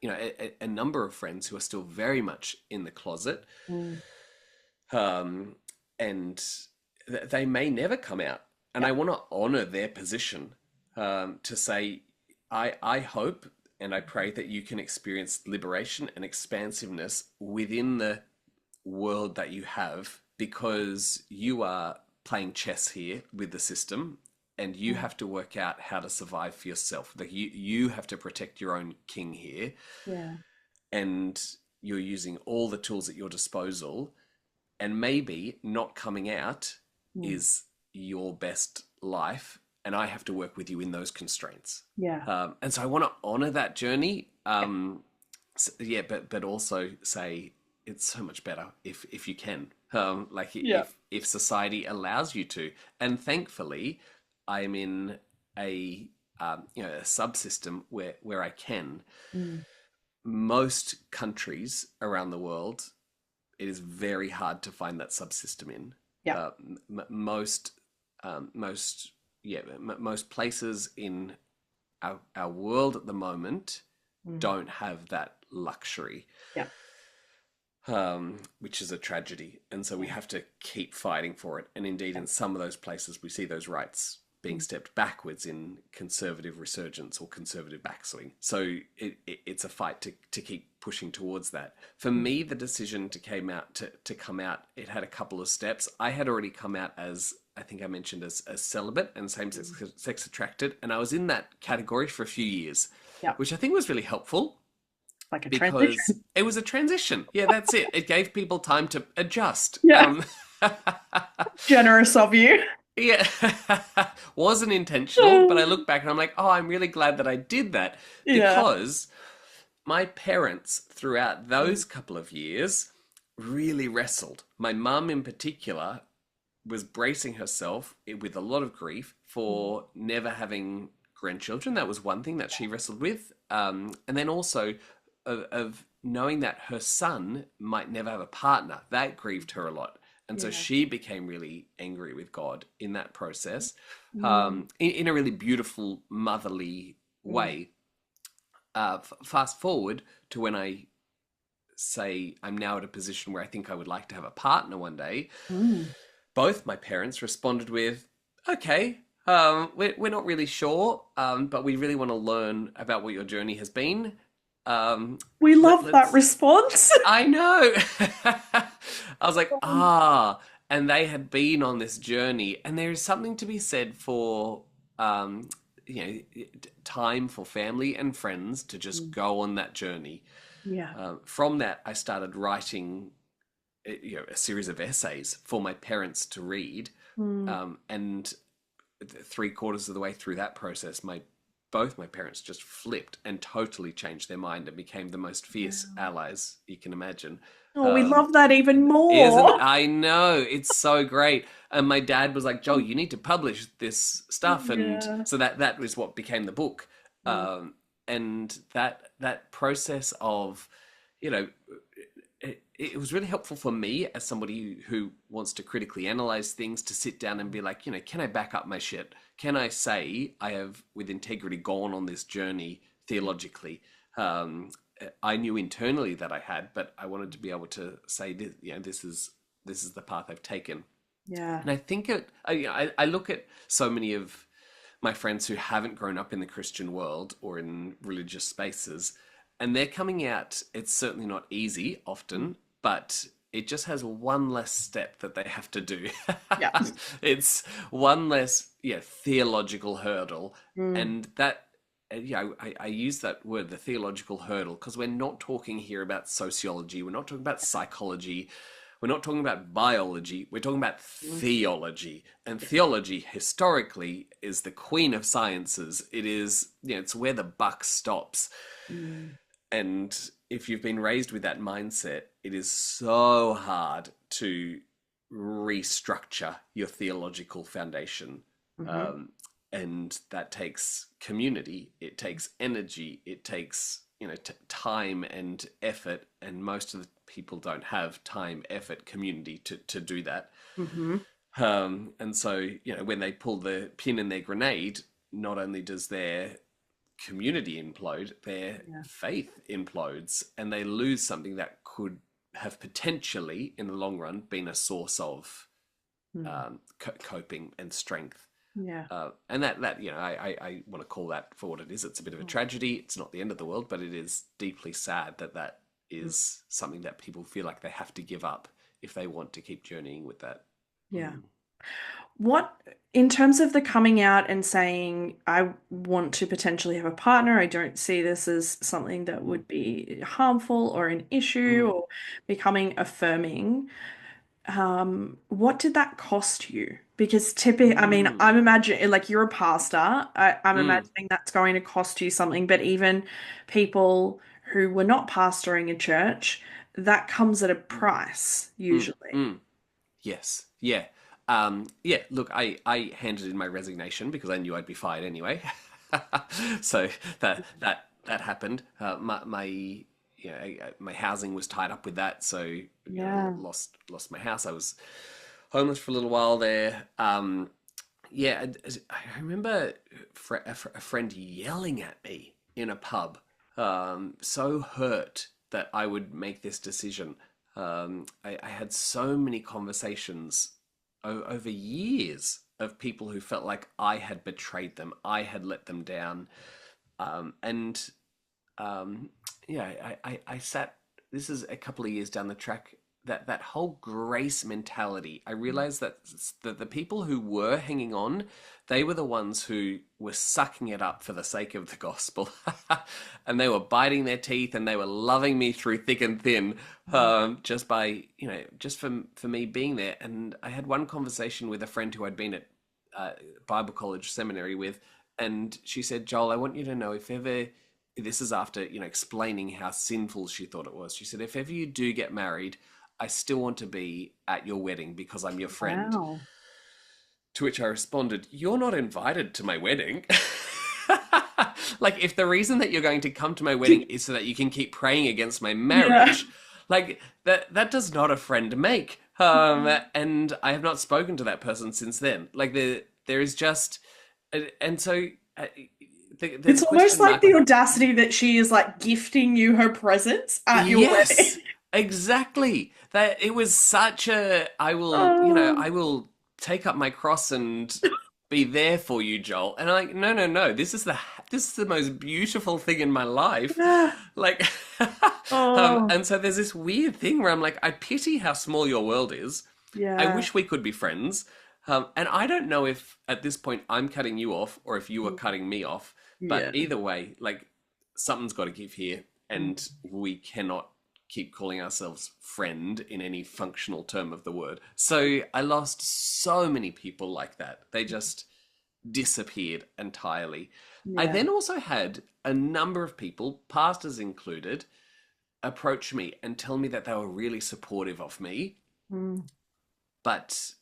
a number of friends who are still very much in the closet, Mm. um, and they may never come out. And Yeah. I want to honor their position, to say, I hope and I pray that you can experience liberation and expansiveness within the world that you have, because you are playing chess here with the system and you Mm. have to work out how to survive for yourself. Like you have to protect your own king here, Yeah. and you're using all the tools at your disposal, and maybe not coming out Mm. is your best life, and I have to work with you in those constraints. Yeah. And so I want to honor that journey. Yeah. Yeah, but also say it's so much better if you can, like Yeah. if society allows you to. And thankfully, I'm in a subsystem where I can. Mm. Most countries around the world, it is very hard to find that subsystem in. Yeah. Most places in our world at the moment Mm. don't have that luxury, Yeah. which is a tragedy. And so we have to keep fighting for it. And indeed, Yeah. in some of those places, we see those rights being Mm. stepped backwards in conservative resurgence or conservative backswing. So it's a fight to keep pushing towards that. For Mm. me, the decision to come out, it had a couple of steps. I had already come out as, I think I mentioned, as celibate and sex attracted, and I was in that category for a few years, Yeah. which I think was really helpful Like a because transition. it was a transition. Yeah, that's it. It gave people time to adjust. Yeah. Generous of you. Yeah, wasn't intentional, but I look back and I'm like, oh, I'm really glad that I did that, Yeah. because my parents, throughout those couple of years, really wrestled. My mum, in particular, was bracing herself with a lot of grief Mm. for never having grandchildren. That was one thing that she wrestled with. And then also of knowing that her son might never have a partner. That grieved her a lot. And so Yeah. she became really angry with God in that process, Mm. in a really beautiful, motherly Mm. way. Fast forward to when I say I'm now at a position where I think I would like to have a partner one day. Mm. Both my parents responded with, okay, we're not really sure, but we really want to learn about what your journey has been. We love that Let's, response. I know. I was like, and they had been on this journey, and there is something to be said for time for family and friends to just Mm. go on that journey. Yeah. From that, I started writing, a series of essays for my parents to read, Mm. and three-quarters of the way through that process, both my parents just flipped and totally changed their mind and became the most fierce Wow. allies you can imagine. Oh, we Um, love that even isn't more. I know it's so great. And my dad was like, Joel, you need to publish this stuff, and Yeah. so that was what became the book. Mm. And that process of, you know, it was really helpful for me as somebody who wants to critically analyze things, to sit down and be like, can I back up my shit? Can I say I have, with integrity, gone on this journey theologically? Um, I knew internally that I had, but I wanted to be able to say, this is the path I've taken. Yeah. And I think I look at so many of my friends who haven't grown up in the Christian world or in religious spaces, and they're coming out. It's certainly not easy often, but it just has one less step that they have to do. Yeah. It's one less, theological hurdle. Mm. And that, I use that word, the theological hurdle, because we're not talking here about sociology, we're not talking about psychology, we're not talking about biology, we're talking about Mm. theology. And theology, historically, is the queen of sciences. It is, it's where the buck stops. Mm. And if you've been raised with that mindset, it is so hard to restructure your theological foundation. Mhm. Um, and that takes community, it takes energy, it takes, time and effort. And most of the people don't have time, effort, community to do that. Mhm. And so, when they pull the pin in their grenade, not only does their community implode, their Yeah. faith implodes, and they lose something that could have potentially, in the long run, been a source of Mm. coping and strength. Yeah. And that I want to call that for what it is. It's a bit of a Mm. tragedy. It's not the end of the world, but it is deeply sad that Mm. is something that people feel like they have to give up if they want to keep journeying with that. Yeah. Mm. What, in terms of the coming out and saying, I want to potentially have a partner, I don't see this as something that Mm. would be harmful or an issue, Mm. or becoming affirming, what did that cost you? Because typically, I mean, Mm. I'm imagining, like, you're a pastor, I'm Mm. imagining that's going to cost you something, but even people who were not pastoring a church, that comes at a Mm. price, Mm. usually. Mm. Yes. Yeah. Yeah. Look, I handed in my resignation because I knew I'd be fired anyway. So that happened. My housing was tied up with that. So Yeah. lost my house. I was homeless for a little while there. Yeah. I remember a friend yelling at me in a pub, so hurt that I would make this decision. I had so many conversations over years of people who felt like I had betrayed them, I had let them down, and um, I sat. This is a couple of years down the track. That whole grace mentality. I realized that the people who were hanging on, they were the ones who were sucking it up for the sake of the gospel, and they were biting their teeth and they were loving me through thick and thin, just by just for me being there. And I had one conversation with a friend who I'd been at Bible college seminary with, and she said, Joel, I want you to know, if ever, this is after explaining how sinful she thought it was. She said, if ever you do get married, I still want to be at your wedding because I'm your friend. Wow. To which I responded, you're not invited to my wedding. Like, if the reason that you're going to come to my wedding is so that you can keep praying against my Yeah. marriage, like that does not a friend make. And I have not spoken to that person since then. Like, there is just, and so there's It's a almost question like mark. the Like, audacity that she is like gifting you her presence at your wedding. yes, exactly. That it was such a, Oh, I will take up my cross and be there for you, Joel. And I'm like, no, no, no. This is the most beautiful thing in my life. yeah. Like, Oh, and so there's this weird thing where I'm like, I pity how small your world is. I yeah. wish we could be friends. And I don't know if at this point I'm cutting you off or if you are cutting me off, but Yeah. either way, like something's got to give here, Mm. and we cannot keep calling ourselves friend in any functional term of the word. So I lost so many people like that. They just disappeared entirely. I Yeah. then also had a number of people, pastors included, approach me and tell me that they were really supportive of me, Mm. but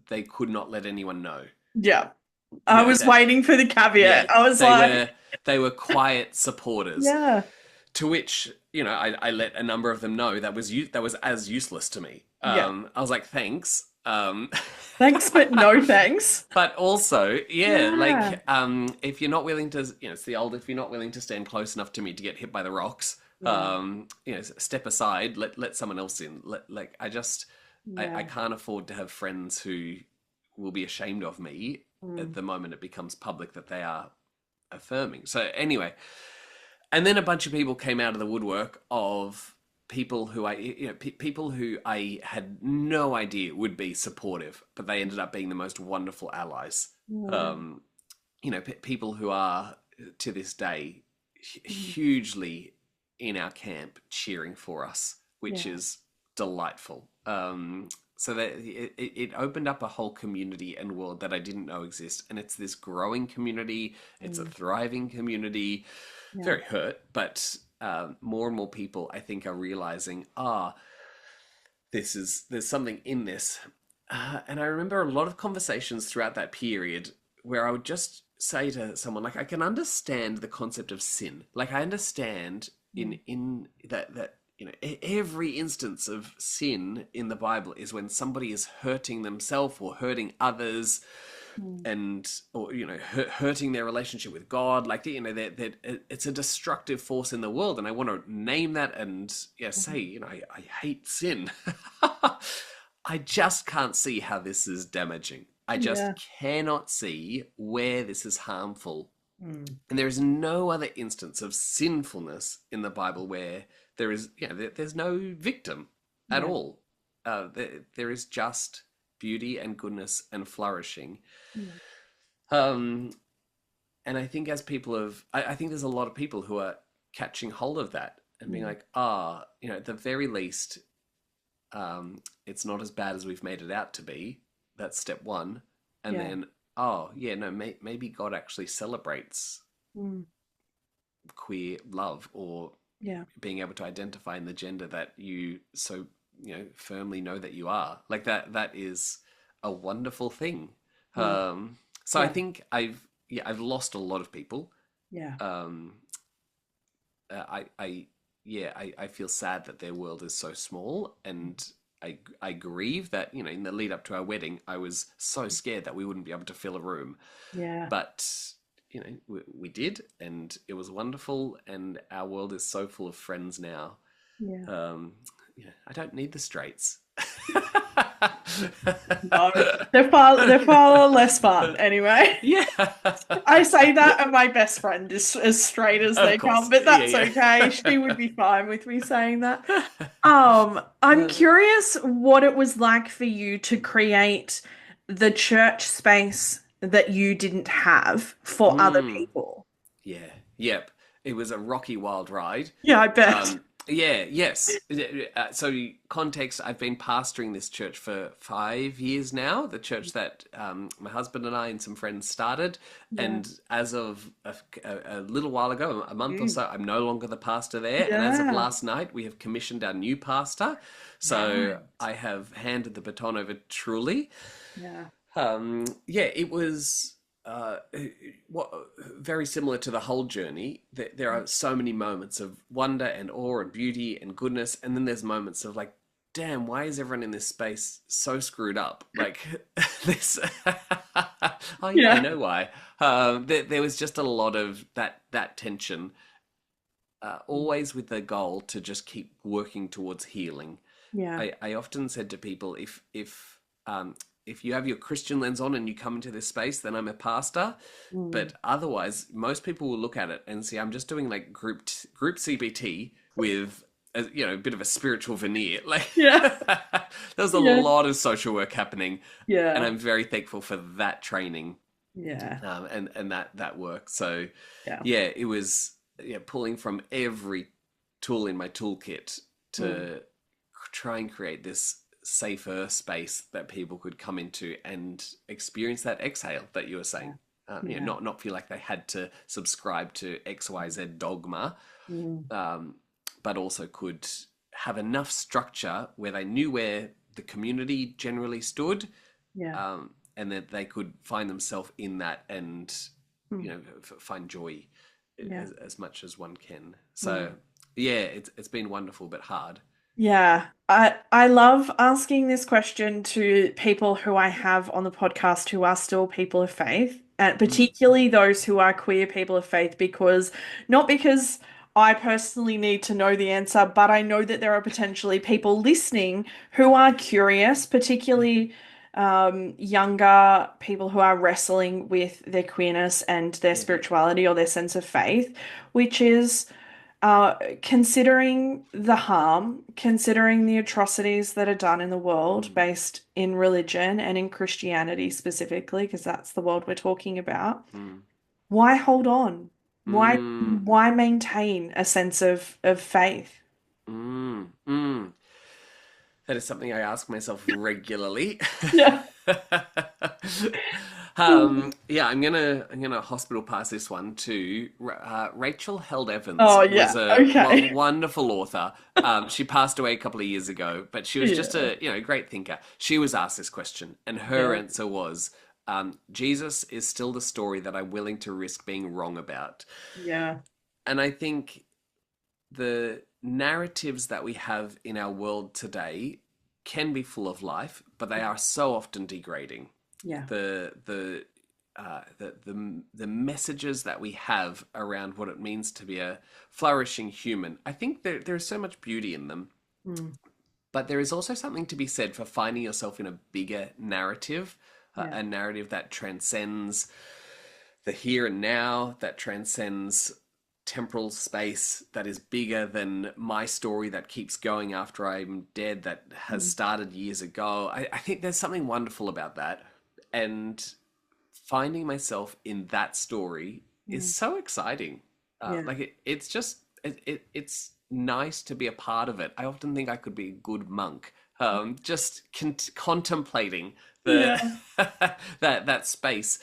they could not let anyone know. Yeah. You I know was that, waiting for the yeah, caveat. I was they like, were they were quiet supporters. yeah. To which, I let a number of them know that was as useless to me. Yeah. I was like, thanks. Thanks, but no thanks. But also, yeah, Yeah. like if you're not willing to, it's the old, if you're not willing to stand close enough to me to get hit by the rocks, Mm. step aside, let someone else in. Like I Yeah. can't afford to have friends who will be ashamed of me at Mm. the moment it becomes public that they are affirming. So anyway, and then a bunch of people came out of the woodwork of people who people who I had no idea would be supportive, but they ended up being the most wonderful allies. Yeah. Um, people who are to this day Mm. hugely in our camp cheering for us, which Yeah. is delightful. So that it opened up a whole community and world that I didn't know exist, and it's this growing community. It's a Mm. thriving community. Yeah. Very hurt, but more and more people I think are realizing, there's something in this. And I remember a lot of conversations throughout that period where I would just say to someone, like, I can understand the concept of sin. Like, I understand Mm. in that every instance of sin in the Bible is when somebody is hurting themselves or hurting others, Mm. and or hurting their relationship with God, like that it's a destructive force in the world, and I want to name that and say, Mhm. I hate sin. I just can't see how this is damaging. I just Yeah. cannot see where this is harmful, Mm. and there is no other instance of sinfulness in the Bible where there's no victim at Yeah. all. There is just beauty and goodness and flourishing. Yeah. um, and I think as people have, I think there's a lot of people who are catching hold of that and being Mm. like, at the very least, it's not as bad as we've made it out to be. That's step one. And Yeah. then, oh, yeah, no, maybe God actually celebrates Mm. queer love, or Yeah. being able to identify in the gender that you so, firmly know that you are. Like that is a wonderful thing. Mm. So I Yeah. think I've lost a lot of people. Yeah. um I feel sad that their world is so small, and I grieve that, in the lead up to our wedding I was so scared that we wouldn't be able to fill a room, Yeah. but we did, and it was wonderful, and our world is so full of friends now. Yeah. um I don't need the straights. No, they're far less fun anyway. Yeah. I say that, and my best friend is as straight as Of they come, course. but Yeah, that's yeah. okay. She would be fine with me saying that. I'm Uh, curious what it was like for you to create the church space that you didn't have for other mm. people. Yeah, yep. It was a rocky, wild ride. Yeah, I bet. Yeah, yes. So, context, I've been pastoring this church for 5 years now, the church that my husband and I and some friends started. Yeah. And as of a little while ago, a month or Mm. so, I'm no longer the pastor there. And as of Yeah. last night, we have commissioned our new pastor. So, Right. I have handed the baton over truly. Yeah. Yeah, it was what very similar to the whole journey. There are so many moments of wonder and awe and beauty and goodness, and then there's moments of like, damn, why is everyone in this space so screwed up? Like this. Oh yeah, I Yeah. know why. There was just a lot of that tension, always with the goal to just keep working towards healing. Yeah. I often said to people, if you have your Christian lens on and you come into this space, then I'm a pastor. Mm. But otherwise, most people will look at it and see I'm just doing like group CBT with a bit of a spiritual veneer. Like Yeah. there was a Yeah. lot of social work happening, and Yeah. I'm very thankful for that training, Yeah. and that work. So Yeah. yeah, it was pulling from every tool in my toolkit Mm. to try and create this safer space that people could come into and experience that exhale that you were Yeah. saying. Yeah. Not feel like they had to subscribe to XYZ dogma, Mm. um, but also could have enough structure where they knew where the community generally stood, Yeah. and that they could find themselves in that and Mm. find joy Yeah. as much as one can. Mm. So yeah, it's been wonderful but hard. Yeah, I love asking this question to people who I have on the podcast who are still people of faith, and Mm, particularly those who are queer people of faith, because not because I personally need to know the answer, but I know that there are potentially people listening who are curious, particularly younger people who are wrestling with their queerness and their yeah. spirituality or their sense of faith, which is considering the harm, considering the atrocities that are done in the world Mm, based in religion and in Christianity specifically, because that's the world we're talking about, mm, why hold on? Why mm, why maintain a sense of faith? mm. That is something I ask myself regularly. Yeah. Yeah, I'm gonna hospital pass this one to Rachel Held Evans Oh was yeah. a Okay. wonderful author. She passed away a couple of years ago, but she was just Yeah. a great thinker. She was asked this question, and her Yeah. answer was, "Jesus is still the story that I'm willing to risk being wrong about." Yeah. And I think the narratives that we have in our world today can be full of life, but they are so often degrading. Yeah. The messages that we have around what it means to be a flourishing human, I think there's so much beauty in them, Mm. but there is also something to be said for finding yourself in a bigger narrative, Yeah. a narrative that transcends the here and now, that transcends temporal space, that is bigger than my story that keeps going after I'm dead, that has Mm. started years ago. I think there's something wonderful about that. And finding myself in that story is Mm. so exciting. Yeah. It's just, it's nice to be a part of it. I often think I could be a good monk, just contemplating the Yeah. that space.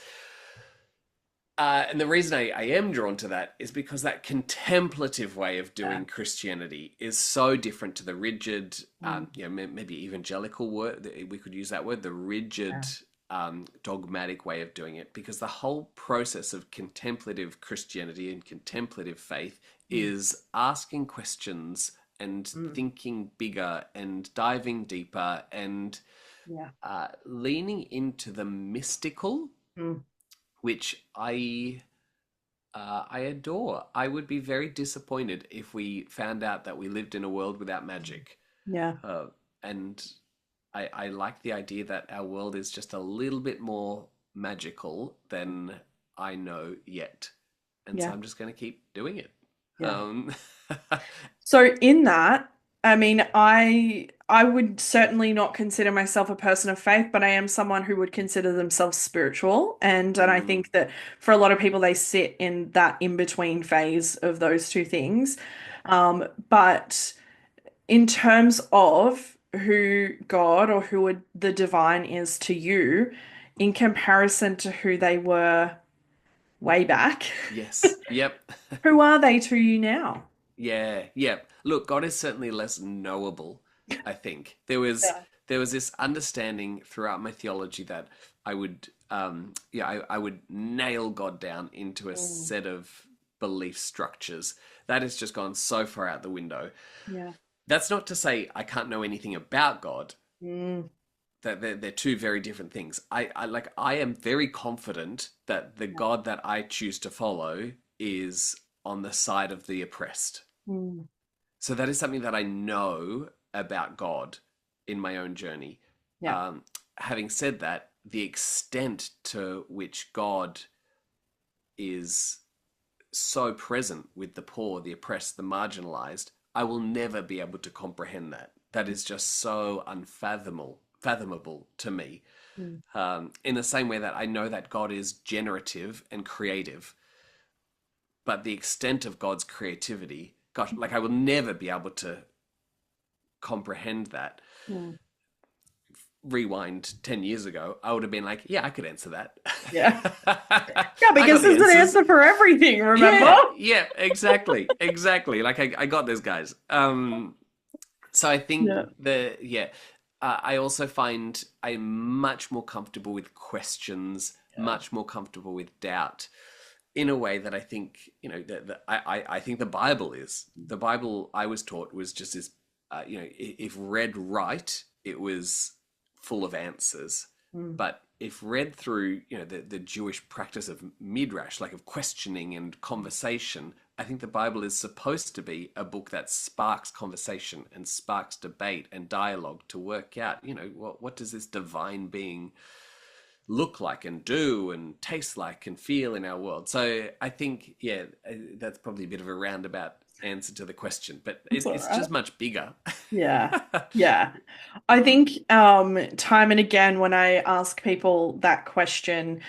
And the reason I am drawn to that is because that contemplative way of Yeah. doing Christianity is so different to the rigid, Mm. maybe evangelical word, we could use that word, the rigid, Yeah. dogmatic way of doing it. Because the whole process of contemplative Christianity and contemplative faith Mm. is asking questions and Mm. thinking bigger and diving deeper and Yeah. leaning into the mystical, Mm. which I adore. I would be very disappointed if we found out that we lived in a world without magic. Yeah. Uh, and I like the idea that our world is just a little bit more magical than I know yet. And so Yeah. I'm just going to keep doing it. Yeah. Um, So in that, I mean, I would certainly not consider myself a person of faith, but I am someone who would consider themselves spiritual. And I mm, think that for a lot of people, they sit in that in-between phase of those two things. But in terms of who God or who the divine is to you, in comparison to who they were way back, yes. Yep. who are they to you now? Yeah, yeah. Look, God is certainly less knowable, I think. There was this understanding throughout my theology that I would I would nail God down into a Mm. set of belief structures. That has just gone so far out the window. Yeah. That's not to say I can't know anything about God. Mm. That they're two very different things. I am very confident that the Yeah. God that I choose to follow is on the side of the oppressed. Mm. So that is something that I know about God in my own journey. Yeah. Um, Having said that, the extent to which God is so present with the poor, the oppressed, the marginalized, I will never be able to comprehend that. That is just so fathomable to me. Mm. In the same way that I know that God is generative and creative, but the extent of God's creativity, gosh, like I will never be able to comprehend that. Mm. Rewind 10 years ago, I would have been like, yeah, I could answer that. Yeah. Yeah, I got because the there's an answers. answer for everything, remember? Yeah, yeah, exactly. Exactly. Like I got those guys. So I think Yeah. I also find I'm much more comfortable with questions, Yeah. much more comfortable with doubt in a way that I think, I think the Bible is. The Bible I was taught was just as, if read right, it was full of answers. Mm. But if read through, the Jewish practice of midrash, like of questioning and conversation, I think the Bible is supposed to be a book that sparks conversation and sparks debate and dialogue to work out, what does this divine being look like and do and taste like and feel in our world. So I think, yeah, that's probably a bit of a roundabout answer to the question, but That's all it's right. just much bigger. Yeah. Yeah. I Mm, think time and again when I ask people that question,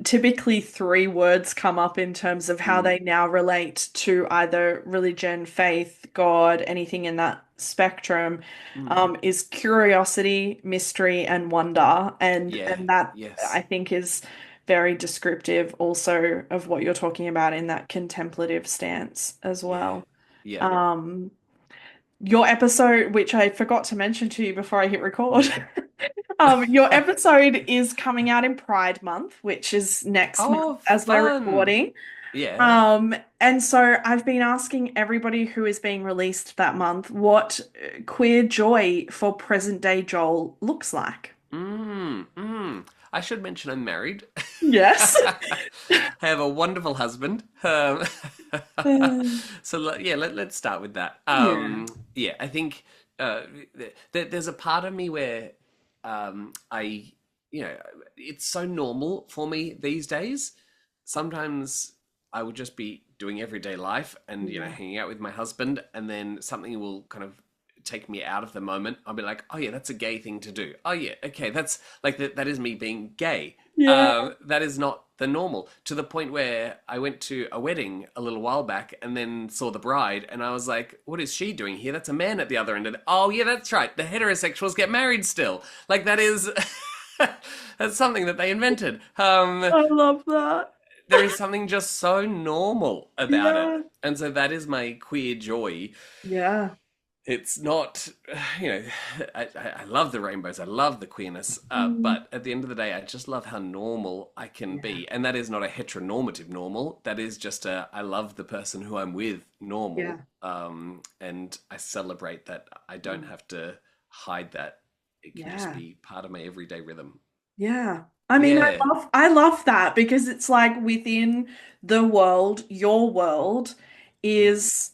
typically three words come up in terms of how mm, they now relate to either religion, faith, God, anything in that spectrum, mm. is curiosity, mystery, and wonder. Yeah, And that I yes. think is very descriptive also of what you're talking about in that contemplative stance as Yeah, well. yeah. Um, your episode, which I forgot to mention to you before I hit record, your episode is coming out in Pride Month, which is next month Oh, as we're fun. recording. Yeah. And so I've been asking everybody who is being released that month what queer joy for present day Joel looks like. I should mention I'm married. Yes. I have a wonderful husband. Mm. Yeah, let's start with that. Yeah. Yeah, I think there's a part of me where I, it's so normal for me these days. Sometimes I would just be doing everyday life and, Yeah. hanging out with my husband, and then something will kind of take me out of the moment. I'll be like, oh yeah, that's a gay thing to do. Oh yeah, okay, that's like that is me being gay. Yeah. That is not the normal, to the point where I went to a wedding a little while back and then saw the bride and I was like, what is she doing here? That's a man at the other end of oh yeah, that's right. The heterosexuals get married still. Like that is that's something that they invented. I love that. There is something just so normal about it. Yeah. And so that is my queer joy. Yeah. It's not, you know, I love the rainbows, I love the queerness, Mm. but at the end of the day, I just love how normal I can Yeah. be. And that is not a heteronormative normal. That is just I love the person who I'm with Yeah. normal. And I celebrate that I don't Mm. have to hide that. It can just Yeah. be part of my everyday rhythm. Yeah. I mean, Yeah. I love that because it's like within the world, your world Mm, is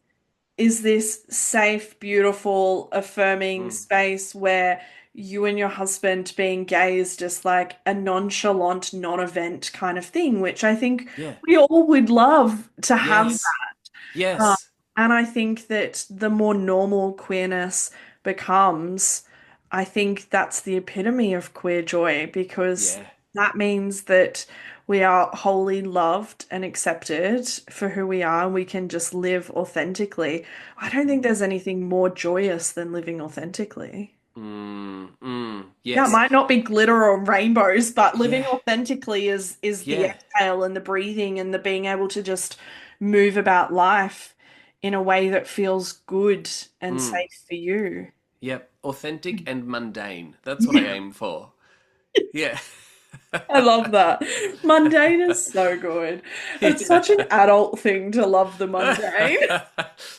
is this safe, beautiful, affirming mm. space where you and your husband being gay is just like a nonchalant, non-event kind of thing, which I think Yeah. we all would love to have. Yes. Uh, Yes. and I think that the more normal queerness becomes, I think that's the epitome of queer joy because Yeah. that means that we are wholly loved and accepted for who we are, and we can just live authentically. I don't think Mm, there's anything more joyous than living authentically. Yeah, it yes. might not be glitter or rainbows, but living Yeah. authentically is the Yeah. exhale and the breathing and the being able to just move about life in a way that feels good and Mm. safe for you. Yep, authentic and mundane. That's what I Yeah, aim for. Yeah. I love that. Mundane is so good. It's such an Yeah. adult thing to love the mundane.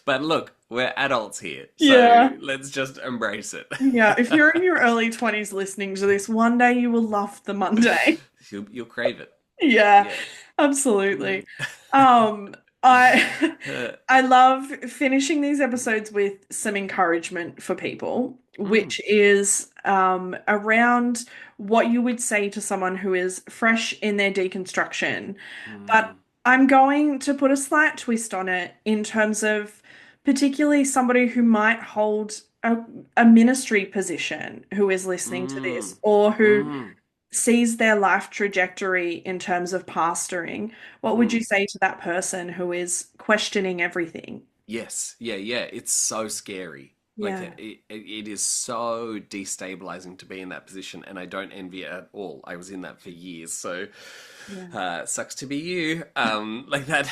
But look, we're adults here, so Yeah. let's just embrace it. Yeah, if you're in your early 20s listening to this, one day you will love the mundane. You'll crave it. Yeah, Yeah. absolutely. Um, I Uh, I love finishing these episodes with some encouragement for people, mm, which is around what you would say to someone who is fresh in their deconstruction. But mm, I'm going to put a slight twist on it in terms of particularly somebody who might hold a ministry position who is listening to this Mm, or who mm, sees their life trajectory in terms of pastoring, what would you mm. say to that person who is questioning everything? Yes, yeah, yeah. It's so scary. Like Yeah, it is so destabilizing to be in that position, and I don't envy it at all. I was in that for years, so yeah, sucks to be you. Like that.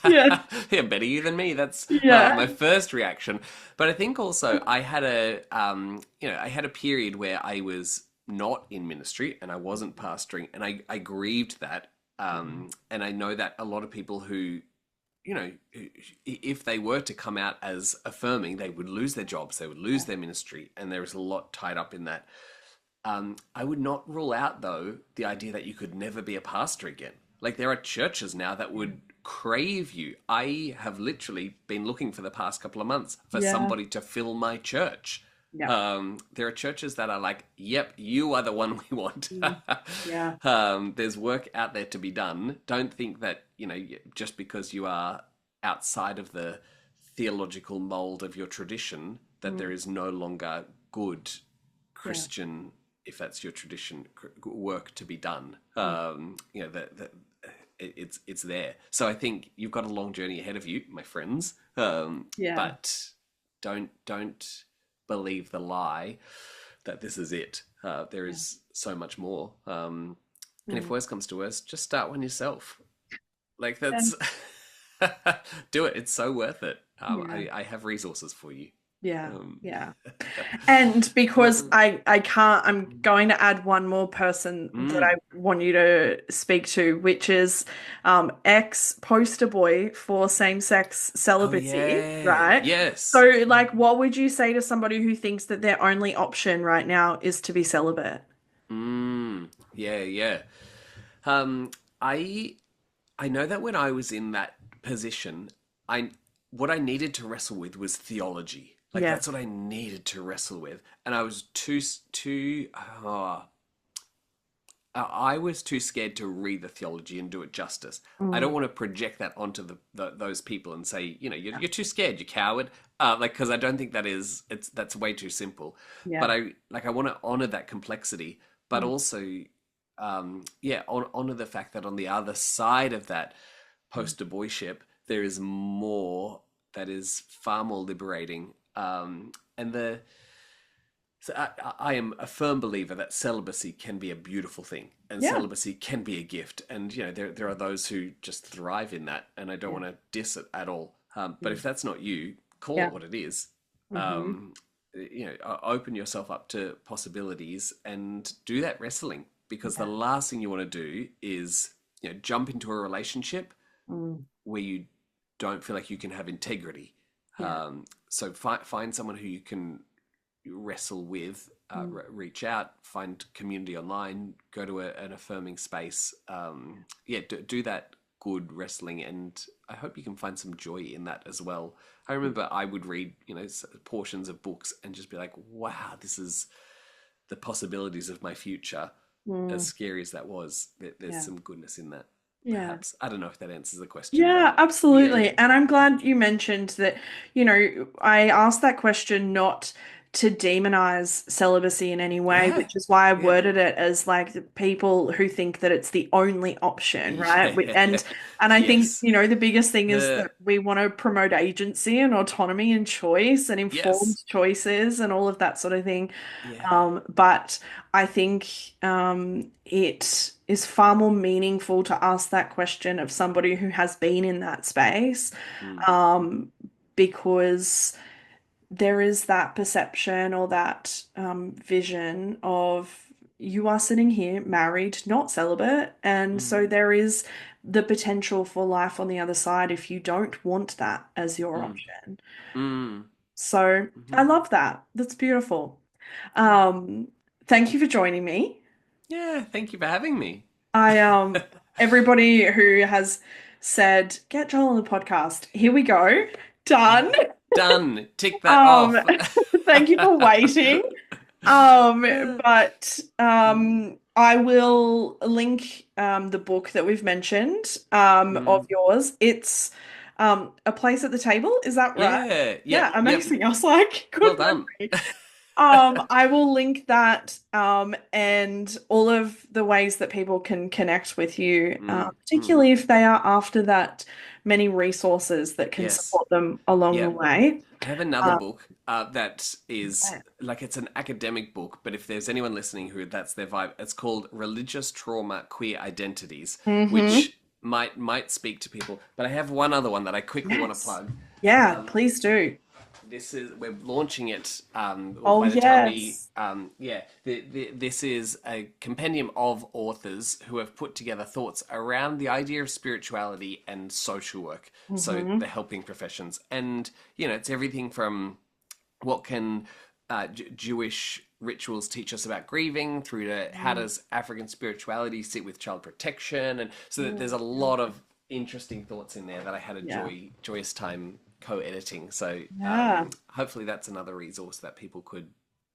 yeah, Yeah, better you than me. That's yeah, my first reaction. But I think also I had I had a period where I was not in ministry and I wasn't pastoring, and I grieved that. And I know that a lot of people who if they were to come out as affirming, they would lose their jobs, they would lose their ministry, and there is a lot tied up in that. I would not rule out, though, the idea that you could never be a pastor again. Like, there are churches now that would crave you. I have literally been looking for the past couple of months for yeah, somebody to fill my church. yeah, There are churches that are like, yep, you are the one we want. mm, yeah, There's work out there to be done. Don't think that, just because you are outside of the theological mold of your tradition, that there mm, is no longer good yeah, Christian, if that's your tradition, work to be done. yeah, It's there. So I think you've got a long journey ahead of you, my friends. yeah, But don't believe the lie that this is it. There yeah. is so much more. And if Mm. worse comes to worse, just start one yourself. Like And that's do it. It's so worth it. yeah, I have resources for you. yeah, Um, yeah. And because I can't, I'm going to add one more person that I mm. want you to speak to, which is ex poster boy for same-sex Oh celibacy, yeah. right? So, Yes. like, what would you say to somebody who thinks that their only option right now is to be celibate? Yeah, yeah. Um, I I know that when I was in that position, I what I needed to wrestle with was theology. Like Yeah, that's what I needed to wrestle with, and I was too. I was too scared to read the theology and do it justice. I don't mm, want to project that onto those people and say, you're too scared, you coward. Like because I don't think that's way too simple. But yeah, I want to honor that complexity, but mm, also, yeah, honor the fact that on the other side of that mm, poster boyship, there is more that is far more liberating. And the so I am a firm believer that celibacy can be a beautiful thing, and yeah, celibacy can be a gift. And there are those who just thrive in that, and I don't yeah, want to diss it at all. But mm, if that's not you, call yeah, it what it is. hmm, Um, open yourself up to possibilities and do that wrestling, because the yeah, last thing you want to do is jump into a relationship mm, where you don't feel like you can have integrity. yeah, So find someone who you can wrestle with, mm, reach out, find community online, go to an affirming space. Yeah, do that good wrestling, and I hope you can find some joy in that as well. I remember I would read, portions of books and just be like, wow, this is the possibilities of my future. As mm, scary as that was, there's yeah, some goodness in that. yeah. Perhaps I don't know if that answers the question, but Yeah, yeah, absolutely. And I'm glad you mentioned that, I asked that question not to demonize celibacy in any way, yeah, which is why I yeah, worded it as like the people who think that it's the only option, right? yeah, And I think, yes, the biggest thing is the that we want to promote agency and autonomy and choice and informed yes. choices and all of that sort of thing. Yeah. But I think it is far more meaningful to ask that question of somebody who has been in that space, Mm, um, because there is that perception or that vision of you are sitting here married, not celibate. And so mm, there is the potential for life on the other side if you don't want that as your mm, option. mm, So I mhm. love that. That's beautiful. Yeah. Um, Thank you for joining me. Yeah, thank you for having me. I Everybody who has said get Joel on the podcast, here we go. Done. Done. Tick that Um, off. Thank you for waiting. But I will link the book that we've mentioned of Mm, yours. It's A place at the table, is that right? Yeah, Yeah, yep, yep. amazing. I was like, Well good done. memory. I will link that and all of the ways that people can connect with you, Mm, mm. particularly if they are after that many resources that can Yes. support them along the Yep. way. I have another Um, book that is like it's an academic book, but if there's anyone listening who that's their vibe, it's called Religious Trauma, Queer Identities, mm-hmm. which might speak to people. But I have one other one that I quickly want to Yes. plug. Yeah, Um, please do. this is we're launching it or Oh, by the time we yes. this is a compendium of authors who have put together thoughts around the idea of spirituality and social work, so Mm-hmm. the helping professions. And it's everything from what can Jewish rituals teach us about grieving through to how does African spirituality sit with child protection, and so that there's a lot of interesting thoughts in there that I had a Yeah. joyous time co-editing. So Yeah. hopefully that's another resource that people could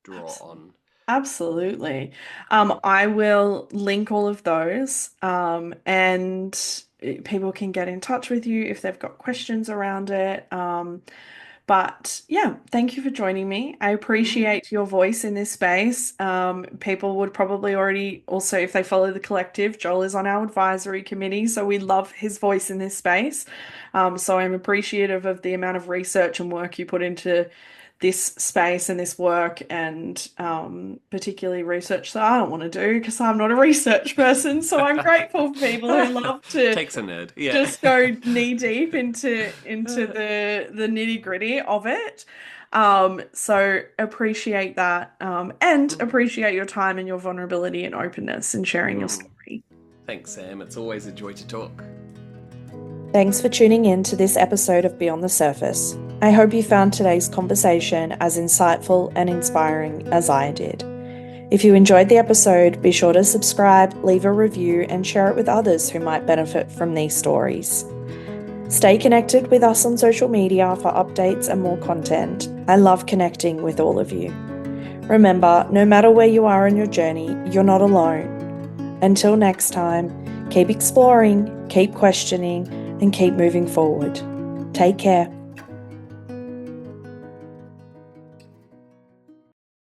draw on. Absolutely. Mm. I will link all of those, and people can get in touch with you if they've got questions around it. But yeah, thank you for joining me. I Mm. appreciate your voice in this space. People would probably already also, if they follow the collective, Joel is on our advisory committee, so we love his voice in this space. So I'm appreciative of the amount of research and work you put into this space and this work, and particularly research that I don't want to do because I'm not a research person. So I'm grateful for people who love to Takes a nerd, yeah. just go knee deep into the nitty-gritty of it. So appreciate that, and Mm. appreciate your time and your vulnerability and openness in sharing your Mm. story. Thanks, Sam. It's always a joy to talk. Thanks for tuning in to this episode of Beyond the Surface. I hope you found today's conversation as insightful and inspiring as I did. If you enjoyed the episode, be sure to subscribe, leave a review, and share it with others who might benefit from these stories. Stay connected with us on social media for updates and more content. I love connecting with all of you. Remember, no matter where you are in your journey, you're not alone. Until next time, keep exploring, keep questioning, and keep moving forward. Take care.